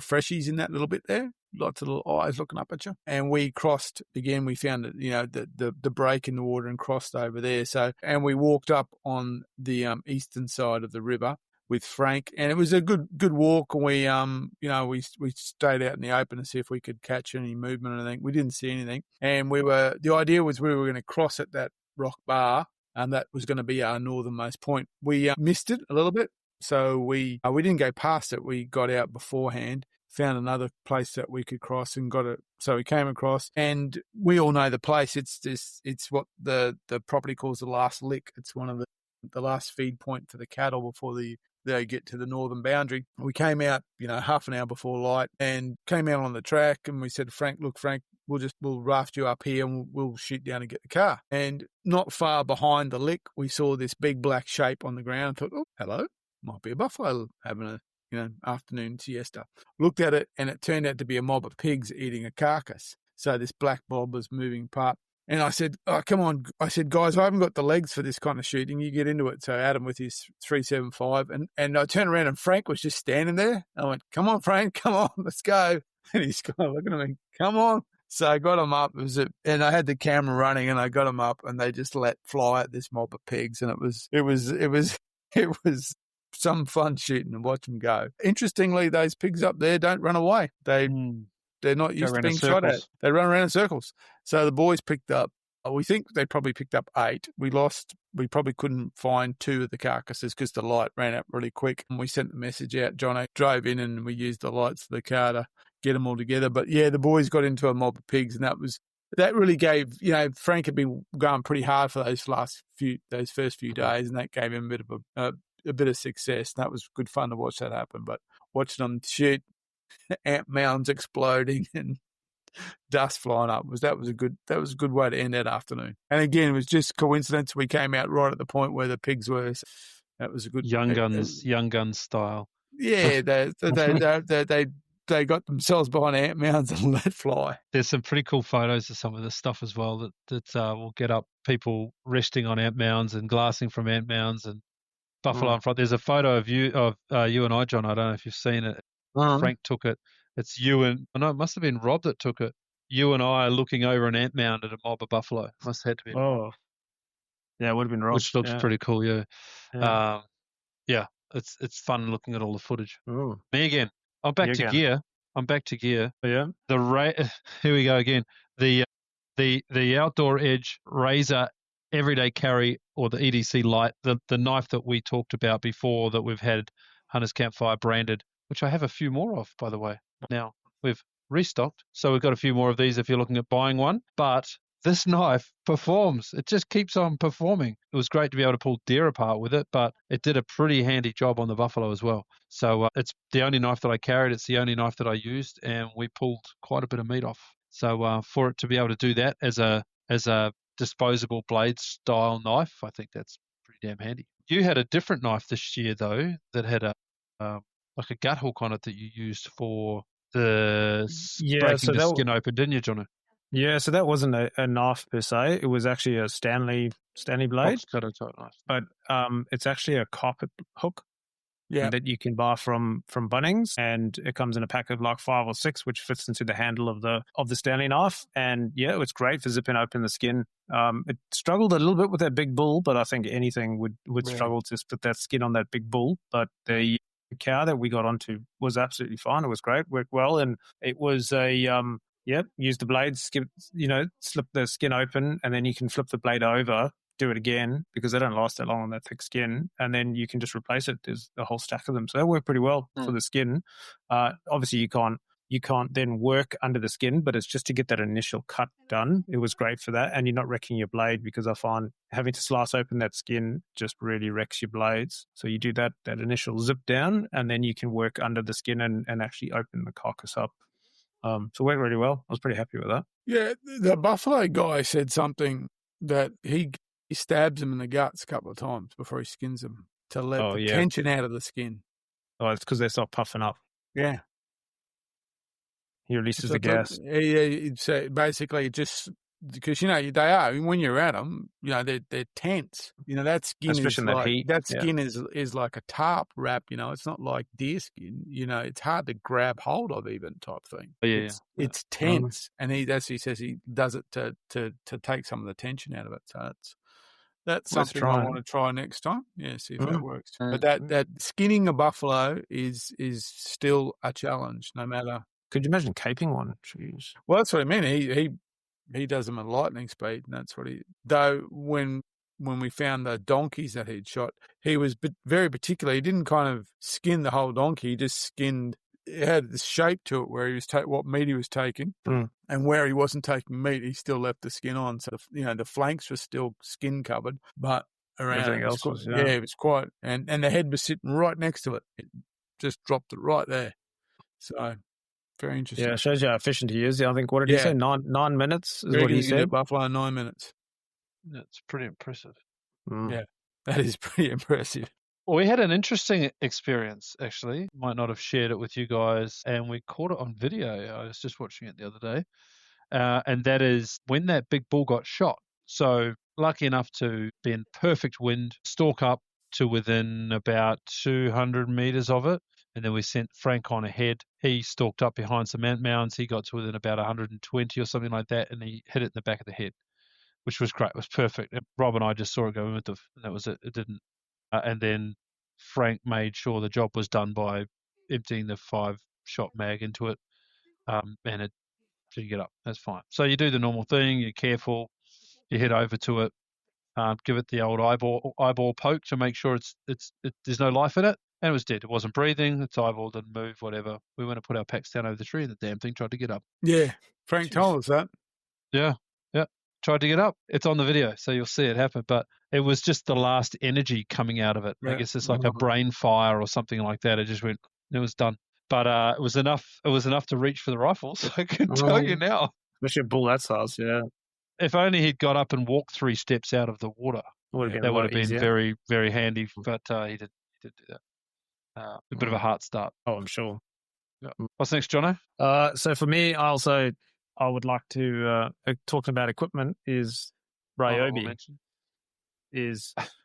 freshies in that little bit there, lots of little eyes looking up at you. And we crossed again. We found the break in the water and crossed over there. So, and we walked up on the eastern side of the river with Frank, and it was a good walk. And we stayed out in the open to see if we could catch any movement or anything. We didn't see anything, and the idea was we were going to cross at that rock bar, and that was going to be our northernmost point. We missed it a little bit, so we didn't go past it. We got out beforehand, found another place that we could cross, and got it. So we came across, and we all know the place. It's what the property calls the last lick. It's one of the last feed point for the cattle before they get to the northern boundary. We came out, half an hour before light, and came out on the track, and we said, Frank, we'll raft you up here, and we'll shoot down and get the car. And not far behind the lick, we saw this big black shape on the ground. I thought, oh, hello, might be a buffalo having a afternoon siesta. Looked at it, and it turned out to be a mob of pigs eating a carcass. So this black blob was moving apart. And I said, oh, come on. I said, guys, I haven't got the legs for this kind of shooting. You get into it. So Adam with his 375. And I turned around, and Frank was just standing there. I went, come on, Frank, come on, let's go. And he's kind of looking at me, come on. So I got him up. And I had the camera running, and I got him up, and they just let fly at this mob of pigs. And it was some fun shooting and watch them go. Interestingly, those pigs up there don't run away. They're not used to being shot at. They run around in circles. So the boys picked up, we think they probably picked up 8. We probably couldn't find 2 of the carcasses because the light ran out really quick. And we sent the message out. Jono drove in, and we used the lights of the car to get them all together. But yeah, the boys got into a mob of pigs, and that really gave, Frank had been going pretty hard for those first few days, and that gave him a bit of success. And that was good fun to watch that happen. But watching them shoot, ant mounds exploding and dust flying up that was a good way to end that afternoon. And again, it was just coincidence. We came out right at the point where the pigs were. So that was a good young guns style. Yeah, they got themselves behind ant mounds and let fly. There's some pretty cool photos of some of this stuff as well that will get up people resting on ant mounds and glassing from ant mounds and buffalo in front. There's a photo of you and I, John. I don't know if you've seen it. Frank took it. It's you and it must have been Rob that took it. You and I are looking over an ant mound at a mob of buffalo. Must have had to be. Oh, yeah, it would have been Rob. Which looks pretty cool. Yeah. It's fun looking at all the footage. Ooh. Me again. I'm back to gear. Yeah. Here we go again. The Outdoor Edge Razor Everyday Carry, or the EDC Light, the knife that we talked about before that we've had Hunters Campfire branded, which I have a few more of, by the way. Now, we've restocked, so we've got a few more of these if you're looking at buying one. But this knife performs. It just keeps on performing. It was great to be able to pull deer apart with it, but it did a pretty handy job on the buffalo as well. So it's the only knife that I carried. It's the only knife that I used, and we pulled quite a bit of meat off. So for it to be able to do that as a disposable blade style knife, I think that's pretty damn handy. You had a different knife this year, though, that had like a gut hook on it that you used for the breaking the skin open, didn't you, Jono? Yeah, so that wasn't a knife per se. It was actually a Stanley blade. Cutter type knife. But it's actually a carpet hook. that you can buy from Bunnings, and it comes in a pack of like 5 or 6, which fits into the handle of the Stanley knife. And yeah, it's great for zipping open the skin. It struggled a little bit with that big bull, but I think anything would struggle to split that skin on that big bull. But the cow that we got onto was absolutely fine. It was great, worked well, and it was a use the blades, slip the skin open, and then you can flip the blade over, do it again, because they don't last that long on that thick skin, and then you can just replace it. There's a whole stack of them, so they work pretty well for the skin. Obviously, you can't then work under the skin, but it's just to get that initial cut done. It was great for that, and you're not wrecking your blade, because I find having to slice open that skin just really wrecks your blades. So you do that initial zip down, and then you can work under the skin and actually open the carcass up. So it went really well. I was pretty happy with that. Yeah, the buffalo guy said something that he stabs him in the guts a couple of times before he skins them to let the tension out of the skin. Oh, it's because they start puffing up. Yeah. He releases the gas. Yeah, so basically just because, they are, when you're at them, they're tense. That skin is like a tarp wrap, it's not like deer skin, it's hard to grab hold of even type thing. It's tense. And he says he does it to take some of the tension out of it. So that's something I want to try next time. Yeah, see if that works. But that skinning a buffalo is still a challenge, no matter. Could you imagine caping one? Jeez. Well, that's what I mean. He does them at lightning speed, and that's what though when we found the donkeys that he'd shot, he was very particular. He didn't kind of skin the whole donkey. He just skinned. It had the shape to it where he was what meat he was taking, and where he wasn't taking meat, he still left the skin on. So the flanks were still skin covered, but around everything else was it was quite. And the head was sitting right next to it. It just dropped it right there. So. Very interesting. Yeah, it shows you how efficient he is. I think, what did he say? 9 minutes is what he said? Buffalo in 9 minutes. That's pretty impressive. Yeah, that is pretty impressive. Well, we had an interesting experience, actually. Might not have shared it with you guys, and we caught it on video. I was just watching it the other day. And that is when that big bull got shot. So lucky enough to be in perfect wind, stalk up to within about 200 meters of it. And then we sent Frank on ahead. He stalked up behind some ant mounds. He got to within about 120 or something like that, and he hit it in the back of the head, which was great. It was perfect. And Rob and I just saw it go and that was it. It didn't. And then Frank made sure the job was done by emptying the 5-shot mag into it, and it didn't get up. That's fine. So you do the normal thing. You're careful. You head over to it. Give it the old eyeball poke to make sure there's no life in it. And it was dead. It wasn't breathing. Its eyeball didn't move, whatever. We went to put our packs down over the tree and the damn thing tried to get up. Yeah. Frank told us that. Yeah. Tried to get up. It's on the video, so you'll see it happen. But it was just the last energy coming out of it. Yeah. I guess it's like a brain fire or something like that. It just went, it was done. But it was enough to reach for the rifles, I can tell you now. Especially a bull that size, yeah. If only he'd got up and walked 3 steps out of the water, that would have been very, very handy. But he did do that. A bit of a heart start. Oh, I'm sure. Yeah. What's next, Jono? So for me, I would like to talking about equipment is Ryobi. You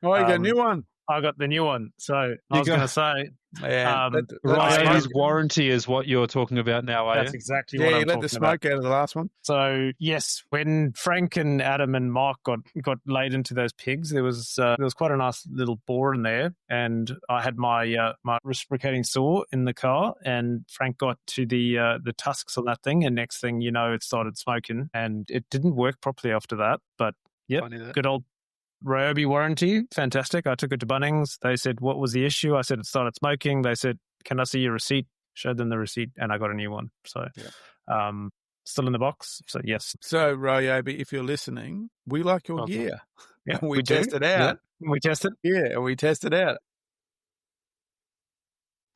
got a new one. I got the new one. So I was going to say, Ryobi's warranty is what you're talking about now, are you? That's exactly what I'm talking about. Yeah, let the smoke out of the last one. So yes, when Frank and Adam and Mark got laid into those pigs, there was quite a nice little bore in there, and I had my reciprocating saw in the car, and Frank got to the tusks on that thing, and next thing you know, it started smoking, and it didn't work properly after that. But yep, good old Ryobi warranty, fantastic. I took it to Bunnings. They said, what was the issue? I said, it started smoking. They said, can I see your receipt? Showed them the receipt, and I got a new one. So still in the box. So yes. So Ryobi, if you're listening, we like your gear. Yeah, we test it out. Yeah. We test it? Yeah, we test it out.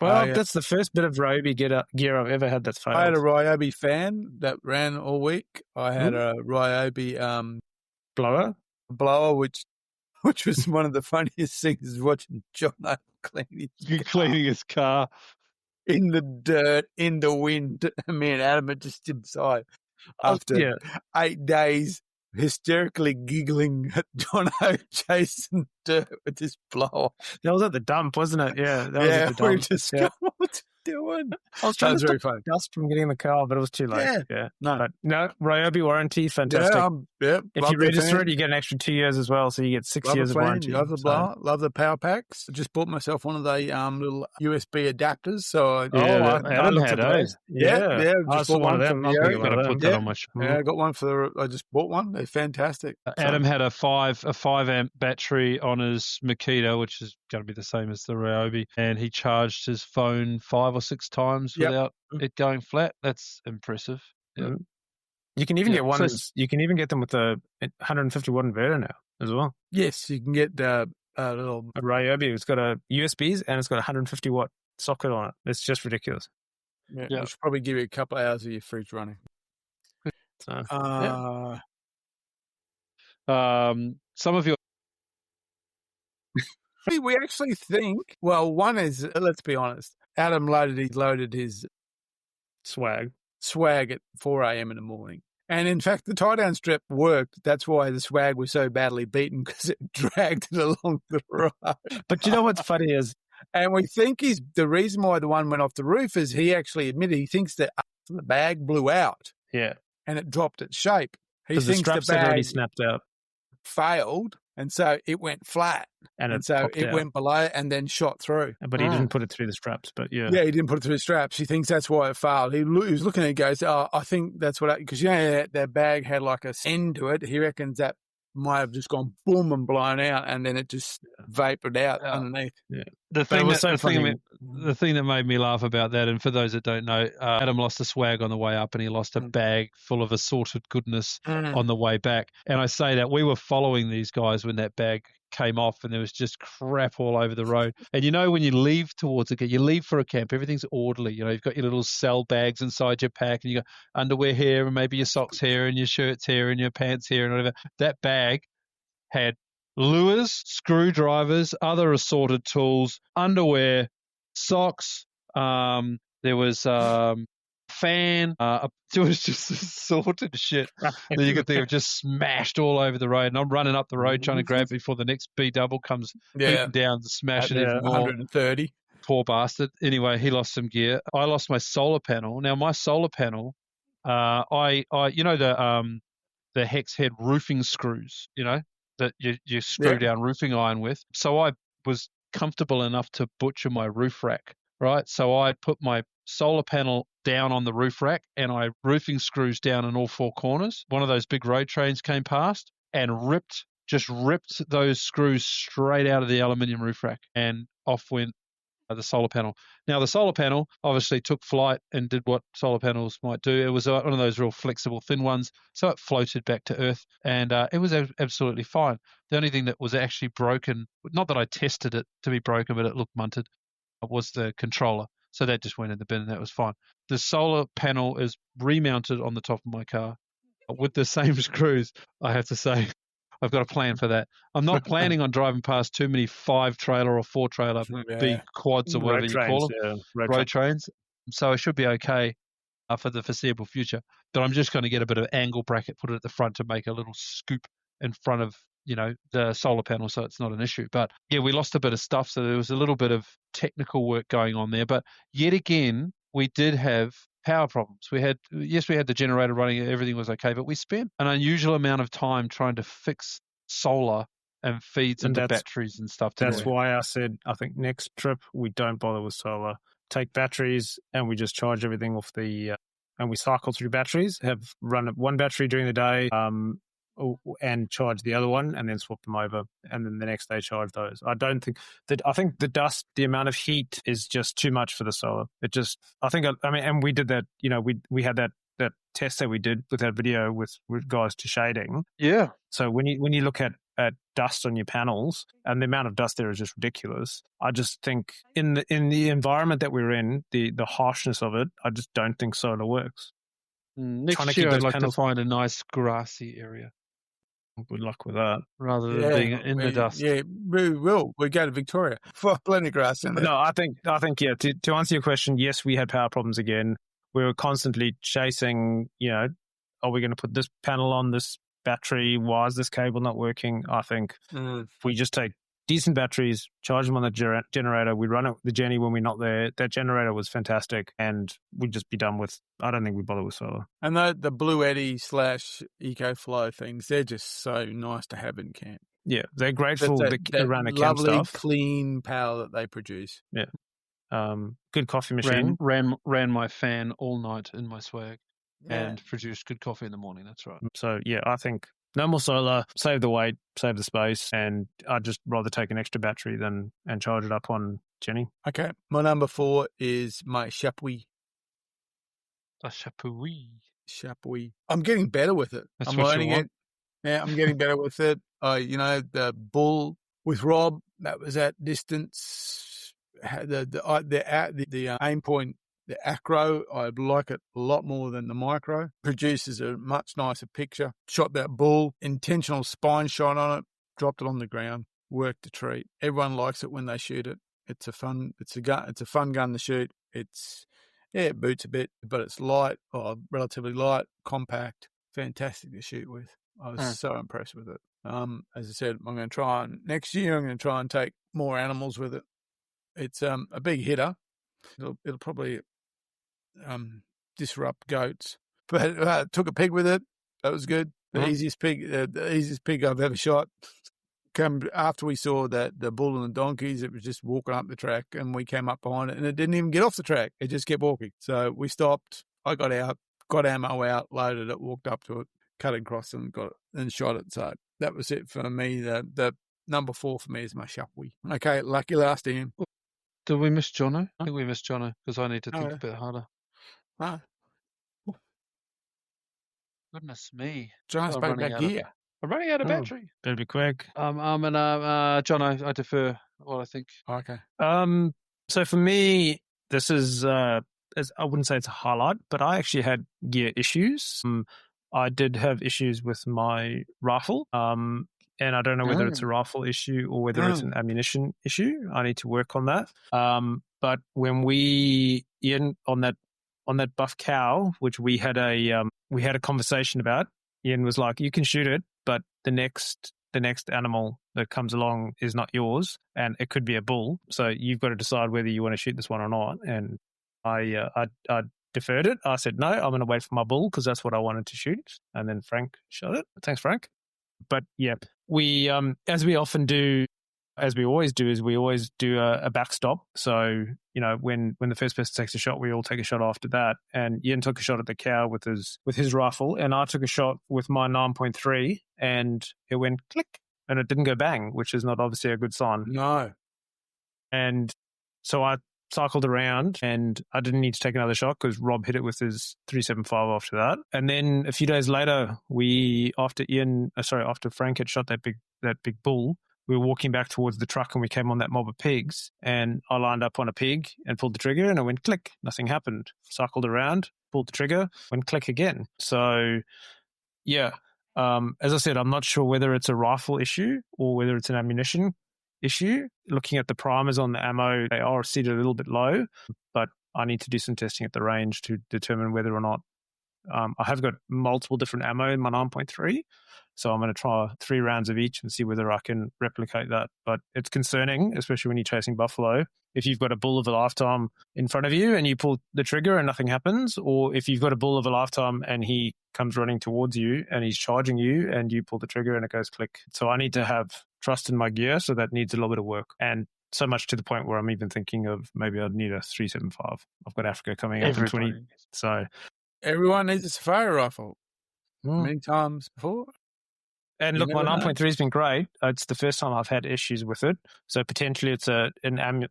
Well, that's the first bit of Ryobi gear I've ever had that's failed. I had a Ryobi fan that ran all week. I had a Ryobi blower, which was one of the funniest things is watching John cleaning his car in the dirt, in the wind. Me and Adam are just inside after 8 days hysterically giggling at Jono chasing dirt with his blower. That was at the dump, wasn't it? Yeah, that was at the dump. We just go, what's he doing? I was trying to stop dust from getting in the car, but it was too late. Yeah. No. But no, Ryobi warranty, fantastic. If you register it, you get an extra 2 years as well, so you get 6 years of warranty. Love the blower, love the power packs. I just bought myself one of the little USB adapters. So Adam had those. Yeah. I just bought one of them. I'm going to put that on my show. Yeah, I got one I just bought one. They're fantastic. Adam had a 5 amp battery on his Makita, which is going to be the same as the Ryobi, and he charged his phone 5 or 6 times without it going flat. That's impressive. Yep. You can even get one. You can even get them with a 150 watt inverter now as well. Yes, you can get a Ryobi. It's got a USBs and it's got a 150 watt socket on it. It's just ridiculous. Yeah. We should probably give you a couple of hours of your fridge running. So, some of your. We actually think. Well, one is, let's be honest. Adam loaded his swag at 4 a.m. in the morning. And in fact, the tie-down strip worked. That's why the swag was so badly beaten, because it dragged it along the road. But you know what's funny is, and we think the reason why the one went off the roof is he actually admitted he thinks that the bag blew out. Yeah. And it dropped its shape. He thinks the straps had already snapped out. Failed, and so it went flat. And so it went below and then shot through. But he didn't put it through the straps, but yeah. Yeah, he didn't put it through the straps. He thinks that's why it failed. He was looking at it and goes, I think that's what, because that bag had like a end to it. He reckons that might have just gone boom and blown out, and then it just vapored out underneath. Yeah. The thing that made me laugh about that, and for those that don't know, Adam lost a swag on the way up, and he lost a bag full of assorted goodness on the way back. And I say that we were following these guys when that bag came off, and there was just crap all over the road. And when you leave you leave for a camp, everything's orderly. You've got your little cell bags inside your pack, and you got underwear here, and maybe your socks here, and your shirts here, and your pants here, and whatever. That bag had lures, screwdrivers, other assorted tools, underwear, socks. There was fan. It was just assorted shit that you could think of, just smashed all over the road. And I'm running up the road trying to grab it before the next B double comes beating down to smash it even more. 130. Poor bastard. Anyway, he lost some gear. I lost my solar panel. Now my solar panel, the hex head roofing screws, that you screw down roofing iron with. So I was comfortable enough to butcher my roof rack, right? So I put my solar panel down on the roof rack, and I roofing screws down in all 4 corners. One of those big road trains came past and ripped those screws straight out of the aluminium roof rack, and off went the solar panel. Now, the solar panel obviously took flight and did what solar panels might do. It was one of those real flexible, thin ones, so it floated back to Earth, and it was absolutely fine. The only thing that was actually broken, not that I tested it to be broken, but it looked munted, was the controller. So that just went in the bin, and that was fine. The solar panel is remounted on the top of my car with the same screws. I have to say, I've got a plan for that. I'm not planning on driving past too many 5-trailer or 4-trailer big quads or whatever you call them, road trains. So I should be okay for the foreseeable future. But I'm just going to get a bit of angle bracket, put it at the front to make a little scoop in front of the solar panel, so it's not an issue. But yeah, we lost a bit of stuff, so there was a little bit of technical work going on there. But yet again, we did have power problems. We had the generator running, everything was okay, but we spent an unusual amount of time trying to fix solar and feeds into batteries and stuff. That's why I said, I think next trip we don't bother with solar. Take batteries and we just charge everything off and we cycle through batteries, run one battery during the day, and charge the other one, and then swap them over, and then the next day charge those. I think the dust, the amount of heat is just too much for the solar. And we did that. We had that test that we did with that video with regards to shading. Yeah. So when you look at dust on your panels, and the amount of dust there is just ridiculous. I just think in the environment that we're in, the harshness of it, I just don't think solar works. Next year, I'd like to find a nice grassy area. Good luck with that. Rather than being in the dust. Yeah, we will. We go to Victoria for plenty of grass in there. No, I think yeah. To answer your question, yes, we had power problems again. We were constantly chasing. Are we going to put this panel on this battery, why is this cable not working? I think if we just take decent batteries, charge them on the generator, we run it the Jenny when we're not there. That generator was fantastic, and we'd just be done with, I don't think we bother with solar. And the Blue Eddy / EcoFlow things, they're just so nice to have in camp. Yeah, they're great for the around the camp lovely, stuff. Clean power that they produce. Yeah. Good coffee machine. Ran my fan all night in my swag and produced good coffee in the morning. That's right. So, yeah, I think no more solar, save the weight, save the space, and I'd just rather take an extra battery and charge it up on Jenny. Okay. My number 4 is my Chapuis. A Chapuis. Chapuis. I'm getting better with it. I'm learning it. Yeah, I'm getting better with it. The bull with Rob, that was at distance. The aim point, the acro, I like it a lot more than the micro. Produces a much nicer picture. Shot that bull, intentional spine shot on it, dropped it on the ground, worked a treat. Everyone likes it when they shoot it. It's a fun gun to shoot. It boots a bit, but it's light, or relatively light, compact, fantastic to shoot with. I was so impressed with it. As I said, next year I'm going to try and take more animals with it. It's a big hitter. It'll probably disrupt goats. But took a pig with it. That was good. The easiest pig I've ever shot. After we saw the bull and the donkeys, it was just walking up the track, and we came up behind it, and it didn't even get off the track. It just kept walking. So we stopped. I got out, got ammo out, loaded it, walked up to it, cut it across, and got it, and shot it. So that was it for me. The number 4 for me is my Chapuis. Okay, lucky last, Ian. Did we miss Jono? I think we missed Jono because I need to think a bit harder. Goodness me. Jono's back gear. I'm running out of battery. Better be quick. Jono, I defer what I think. Okay. So for me, this is, I wouldn't say it's a highlight, but I actually had gear issues. I did have issues with my rifle. And I don't know whether it's a rifle issue or whether it's an ammunition issue. I need to work on that. But when Ian, on that buff cow, which we had a conversation about, Ian was like, "You can shoot it, but the next animal that comes along is not yours, and it could be a bull. So you've got to decide whether you want to shoot this one or not." And I deferred it. I said, "No, I'm going to wait for my bull because that's what I wanted to shoot." And then Frank shot it. Thanks, Frank. But yeah, we, as we always do, is we always do a backstop. So, when the first person takes a shot, we all take a shot after that. And Ian took a shot at the cow with his rifle, and I took a shot with my 9.3, and it went click, and it didn't go bang, which is not obviously a good sign. No. And so I cycled around, and I didn't need to take another shot because Rob hit it with his 375 after that. And then a few days later, after Frank had shot that big bull, we were walking back towards the truck, and we came on that mob of pigs, and I lined up on a pig and pulled the trigger, and it went click. Nothing happened. Cycled around, pulled the trigger, went click again. So yeah, as I said, I'm not sure whether it's a rifle issue or whether it's an ammunition issue. Looking at the primers on the ammo, they are seated a little bit low, but I need to do some testing at the range to determine whether or not I have got multiple different ammo in my 9.3, so I'm going to try 3 rounds of each and see whether I can replicate that. But it's concerning, especially when you're chasing buffalo. If you've got a bull of a lifetime in front of you and you pull the trigger and nothing happens, or if you've got a bull of a lifetime and he comes running towards you and he's charging you and you pull the trigger and it goes click. So I need to have trust in my gear, so that needs a little bit of work. And so much to the point where I'm even thinking of maybe I'd need a 375. I've got Africa coming up in 20. So everyone needs a safari rifle. Many times before. And look, my 9.3 has been great. It's the first time I've had issues with it. So potentially it's an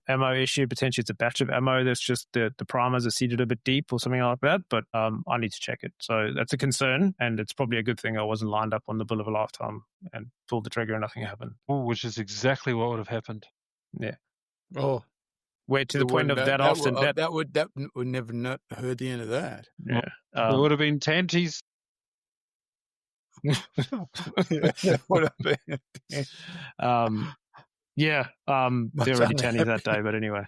ammo issue. Potentially it's a batch of ammo that's just the primers are seated a bit deep or something like that. But I need to check it. So that's a concern. And it's probably a good thing I wasn't lined up on the bull of a lifetime and pulled the trigger and nothing happened. Oh, which is exactly what would have happened. Yeah. Oh. Where to the point of that often. That would never not heard the end of that. Yeah. It would have been tanties. There were already tannies that day, but anyway.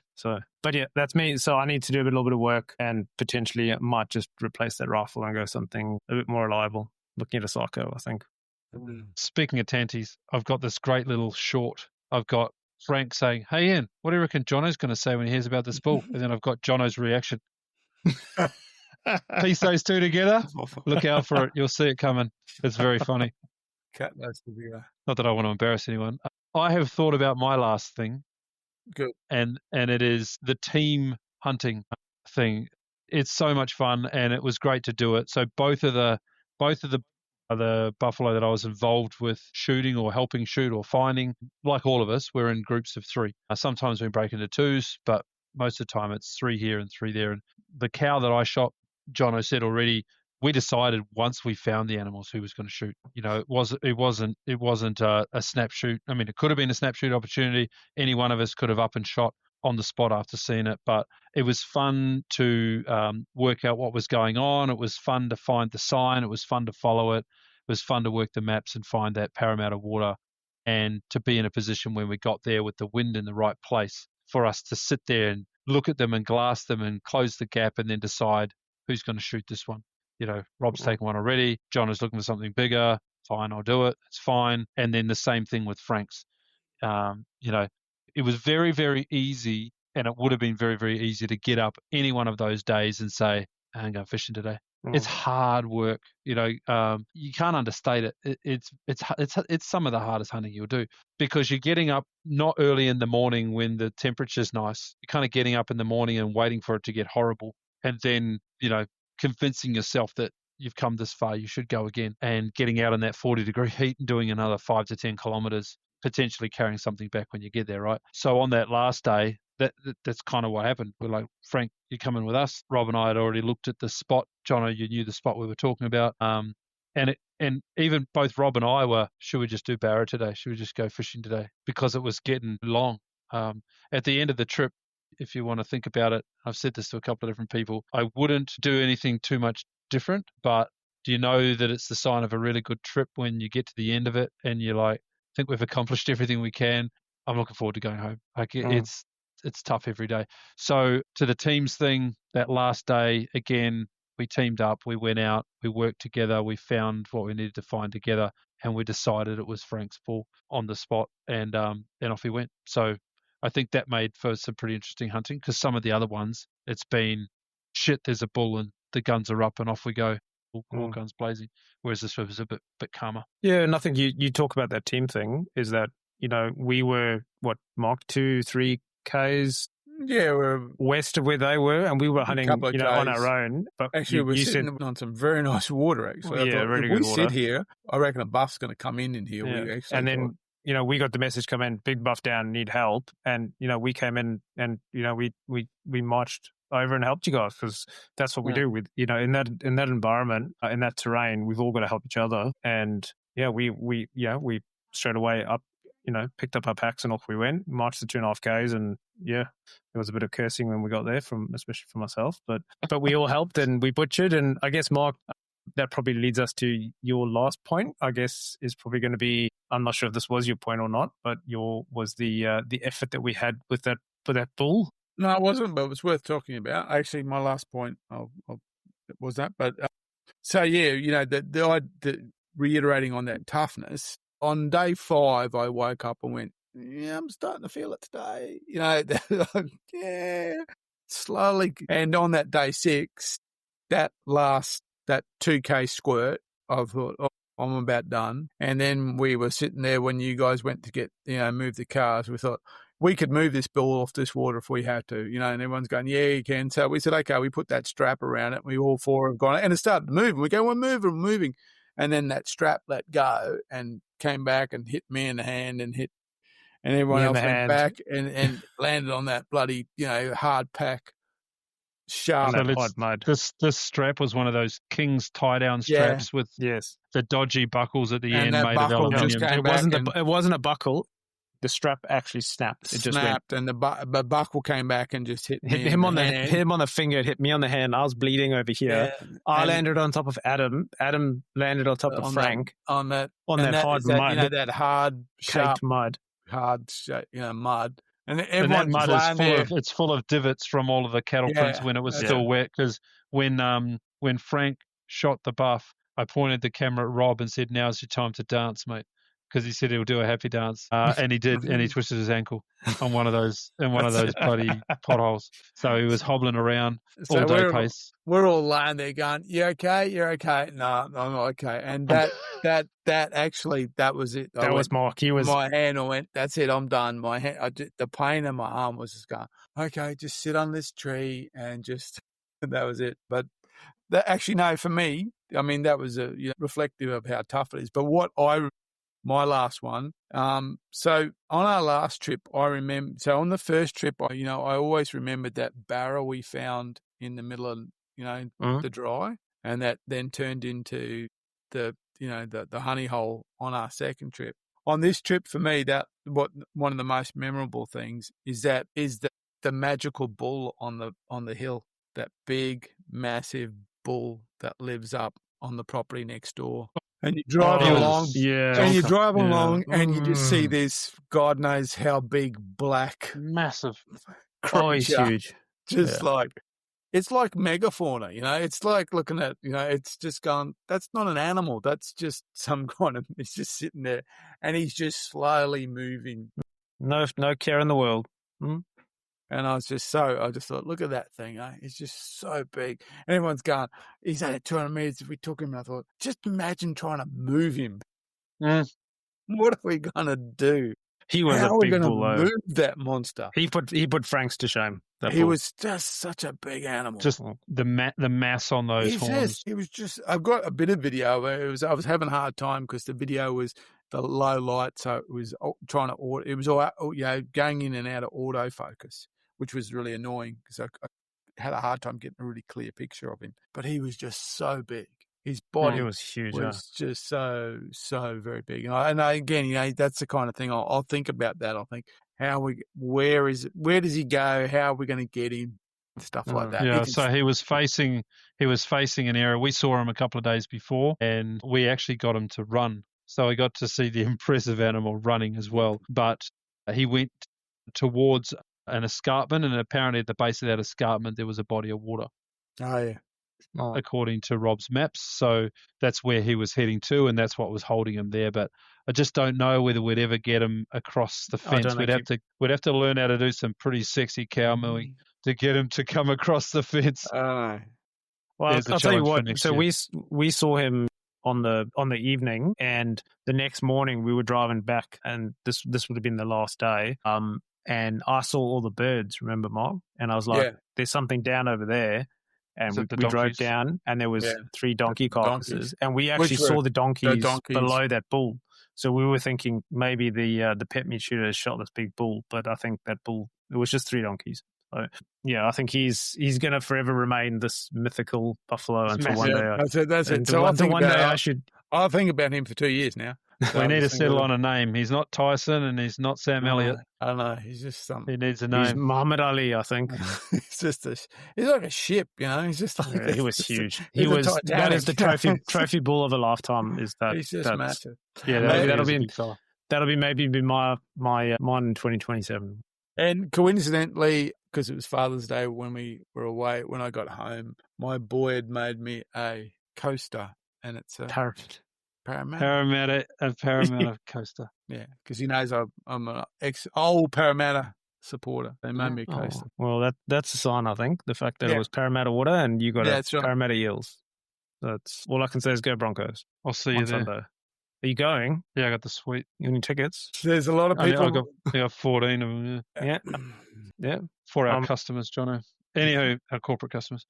But yeah, that's me. So I need to do a little bit of work, and potentially I might just replace that rifle and go something a bit more reliable. Looking at a psycho, I think. Speaking of tanties, I've got this great little short. I've got Frank saying, "Hey Ian, what do you reckon Jono's going to say when he hears about this bull?" And then I've got Jono's reaction. Piece those two together. Look out for it. You'll see it coming. It's very funny. Cut those together. Not that I want to embarrass anyone. I have thought about my last thing. Good. And it is the team hunting thing. It's so much fun, and it was great to do it. So both of the buffalo that I was involved with shooting or helping shoot or finding, like all of us, we're in groups of 3. Sometimes we break into 2s, but most of the time it's 3 here and 3 there. And the cow that I shot, Jono said already, we decided once we found the animals who was going to shoot. You know, it wasn't a snap shoot. I mean, it could have been a snap shoot opportunity. Any one of us could have up and shot on the spot after seeing it, but it was fun to work out what was going on. It was fun to find the sign. It was fun to follow it. It was fun to work the maps and find that Parramatta water, and to be in a position when we got there with the wind in the right place for us to sit there and look at them and glass them and close the gap and then decide who's going to shoot this one. You know, Rob's taken one already. John is looking for something bigger. Fine, I'll do it. It's fine. And then the same thing with Frank's. You know, it was very, very easy, and it would have been very, very easy to get up any one of those days and say, I'm going fishing today. It's hard work. You know, you can't understate it. It's some of the hardest hunting you'll do, because you're getting up not early in the morning when the temperature's nice. You're kind of getting up in the morning and waiting for it to get horrible. And then, you know, convincing yourself that you've come this far, you should go again, and getting out in that 40-degree heat and doing another 5 to 10 kilometers, potentially carrying something back when you get there, right? So on that last day, that's kind of what happened. We're like, Frank, you coming with us? Rob and I had already looked at the spot. Jono, you knew the spot we were talking about. And even both Rob and I were, should we just do Barra today? Should we just go fishing today? Because it was getting long. At the end of the trip, if you want to think about it, I've said this to a couple of different people, I wouldn't do anything too much different, but do you know that it's the sign of a really good trip when you get to the end of it and you're like, I think we've accomplished everything we can. I'm looking forward to going home. Like it's tough every day. So to the teams thing, that last day, again, we teamed up, we went out, we worked together, we found what we needed to find together, and we decided it was Frank's bull on the spot, and off he went. So I think that made for some pretty interesting hunting, because some of the other ones, it's been, shit, there's a bull and the guns are up and off we go, all guns blazing, whereas this was a bit calmer. Yeah, and I think you talk about that team thing, is that, you know, we were, Mark, 2-3 Ks we're west of where they were, and we were hunting, you know, on our own. But actually, we're sitting on some very nice water. Actually, really good water. Sit here, I reckon a buff's going to come in here. Yeah. And then, you know, we got the message come in, big buff down, need help, and you know, we came in and you know, we marched over and helped you guys, because that's what we do. With, you know, in that environment, in that terrain, we've all got to help each other. And we straight away up, you know, picked up our packs and off we went, marched the 2.5 Ks, and there was a bit of cursing when we got there, especially for myself, but we all helped and we butchered. And I guess, Mark, that probably leads us to your last point, I guess, is probably going to be, I'm not sure if this was your point or not, but was the effort that we had with that bull. No, it wasn't, but it was worth talking about. Actually, my last point was that. But so, yeah, you know, the reiterating on that toughness, on day 5, I woke up and went, yeah, I'm starting to feel it today. You know, slowly. And on that day 6, that 2K squirt, I thought, oh, I'm about done. And then we were sitting there when you guys went to get, you know, move the cars. We thought, we could move this bull off this water if we had to, you know, and everyone's going, yeah, you can. So we said, okay, we put that strap around it. We all 4 have gone, and it started moving. We go, we're moving. And then that strap let go and came back and hit me in the hand and everyone else went back and landed on that bloody, you know, hard pack sharp mud. This strap was one of those King's tie-down straps with the dodgy buckles at the end made of aluminium. It wasn't a buckle. The strap actually snapped. It just snapped, and the buckle came back and just hit me. Hit him on the finger. It hit me on the hand. I was bleeding over here. Yeah. I landed on top of Adam. Adam landed on top of Frank. On that hard mud. You know, that hard, sharp mud. Hard, you know, mud. And that mud is full of divots from all of the cattle prints when it was still wet. Because when Frank shot the buff, I pointed the camera at Rob and said, "Now's your time to dance, mate," because he said he'll do a happy dance, and he did, and he twisted his ankle on one of those bloody potholes. So he was hobbling around all day pace. We're all lying there going, "You okay? You're okay." No, I'm not okay. And that was it. That was Mark. My hand. I went, "That's it. I'm done." My hand, the pain in my arm was just going, "Okay, just sit on this tree and just." That was it. But actually, no, for me, I mean, that was reflective of how tough it is. But my last one. So on our last trip, I remember. So on the first trip, I always remembered that barrel we found in the middle of the dry, and that then turned into the honey hole on our second trip. On this trip, for me, one of the most memorable things is the magical bull on the hill, that big, massive bull that lives up on the property next door. And you drive along, and you just see this, God knows how big, black, massive, he's huge. Just like, it's like megafauna, it's like looking at, it's just going, that's not an animal. That's just some kind of, it's just sitting there and he's just slowly moving. No care in the world. And I just thought, look at that thing, It's just so big. And everyone's going, he's at 200 meters. If we took him, I thought, just imagine trying to move him. What are we going to do? He was How a big bull. How are we going to move that monster? He put Franks to shame. He was just such a big animal. Just the mass on those horns. It was just, I've got a bit of video where I was having a hard time because the video was the low light. So it was trying to, it was all, going in and out of autofocus, which was really annoying because I had a hard time getting a really clear picture of him. But he was just so big. His body was huge. Was just so very big. And again, that's the kind of thing I'll think about that. I'll think, where does he go? How are we going to get him? Stuff like that. Yeah. So he was facing an area. We saw him a couple of days before, and we actually got him to run. So I got to see the impressive animal running as well. But he went towards an escarpment, and apparently at the base of that escarpment there was a body of water. Oh yeah. According to Rob's maps. So that's where he was heading to, and that's what was holding him there. But I just don't know whether we'd ever get him across the fence. We'd have to learn how to do some pretty sexy cow mooing to get him to come across the fence. Well, I'll tell you what. So we saw him on the evening, and the next morning we were driving back, and this would have been the last day. And I saw all the birds. Remember, Mark? And I was like, "There's something down over there." And we drove down, and there was 3 donkey carcasses, and we actually saw the donkeys below that bull. So we were thinking maybe the pet meat shooter shot this big bull, but I think that bull, it was just 3 donkeys. So yeah, I think he's going to forever remain this mythical buffalo until one day. That's it. So I'll think about him for 2 years now. So we need to settle on a name. He's not Tyson and he's not Sam Elliott. I don't know. He's just something. He needs a name. He's Muhammad Ali, I think. He's like a ship, He's just like he was huge. That is the trophy bull of a lifetime. Is that? He's just massive. Yeah, that'll be maybe my mine in 2027. And coincidentally, because it was Father's Day when we were away, when I got home, my boy had made me a coaster, and it's a Parramatta coaster. Yeah, because he knows I'm an old Parramatta supporter. They made me a coaster. Well, that's a sign, I think. The fact that it was Parramatta water and you got Parramatta Eels. That's all I can say is go Broncos. I'll see you there. Sunday. Are you going? Yeah, I got the suite. You any tickets? There's a lot of people. I got 14 of them. Yeah. For our customers, Jono. Anyhow, our corporate customers.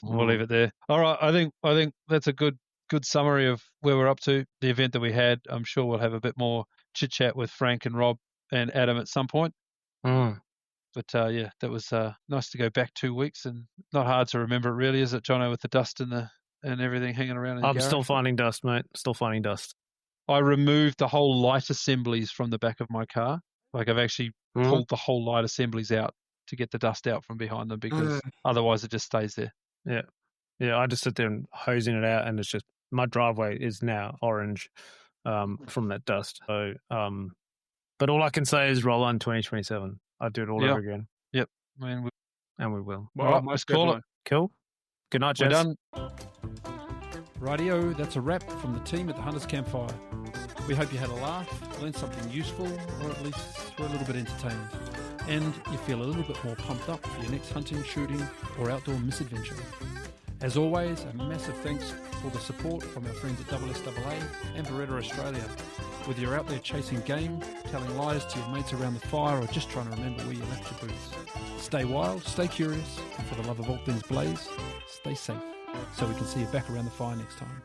We'll leave it there. All right. I think that's a good summary of where we're up to, the event that we had. I'm sure we'll have a bit more chit chat with Frank and Rob and Adam at some point. But that was nice to go back 2 weeks, and not hard to remember it really, is it, Jono, with the dust and everything hanging around in the garage? Still finding dust, mate. Still finding dust. I removed the whole light assemblies from the back of my car. Like, I've actually pulled the whole light assemblies out to get the dust out from behind them, because otherwise it just stays there. Yeah, I just sit there and hosing it out, and it's just, my driveway is now orange from that dust. So, but all I can say is roll on 2027. I'd do it all over again. Yep. And we will. Well, let's call it. Cool. Good night, We're gents. done. Rightio, that's a wrap from the team at the Hunters Campfire. We hope you had a laugh, learned something useful, or at least were a little bit entertained. And you feel a little bit more pumped up for your next hunting, shooting, or outdoor misadventure. As always, a massive thanks for the support from our friends at SSAA and Beretta Australia. Whether you're out there chasing game, telling lies to your mates around the fire, or just trying to remember where you left your boots. Stay wild, stay curious, and for the love of all things blaze, stay safe, so we can see you back around the fire next time.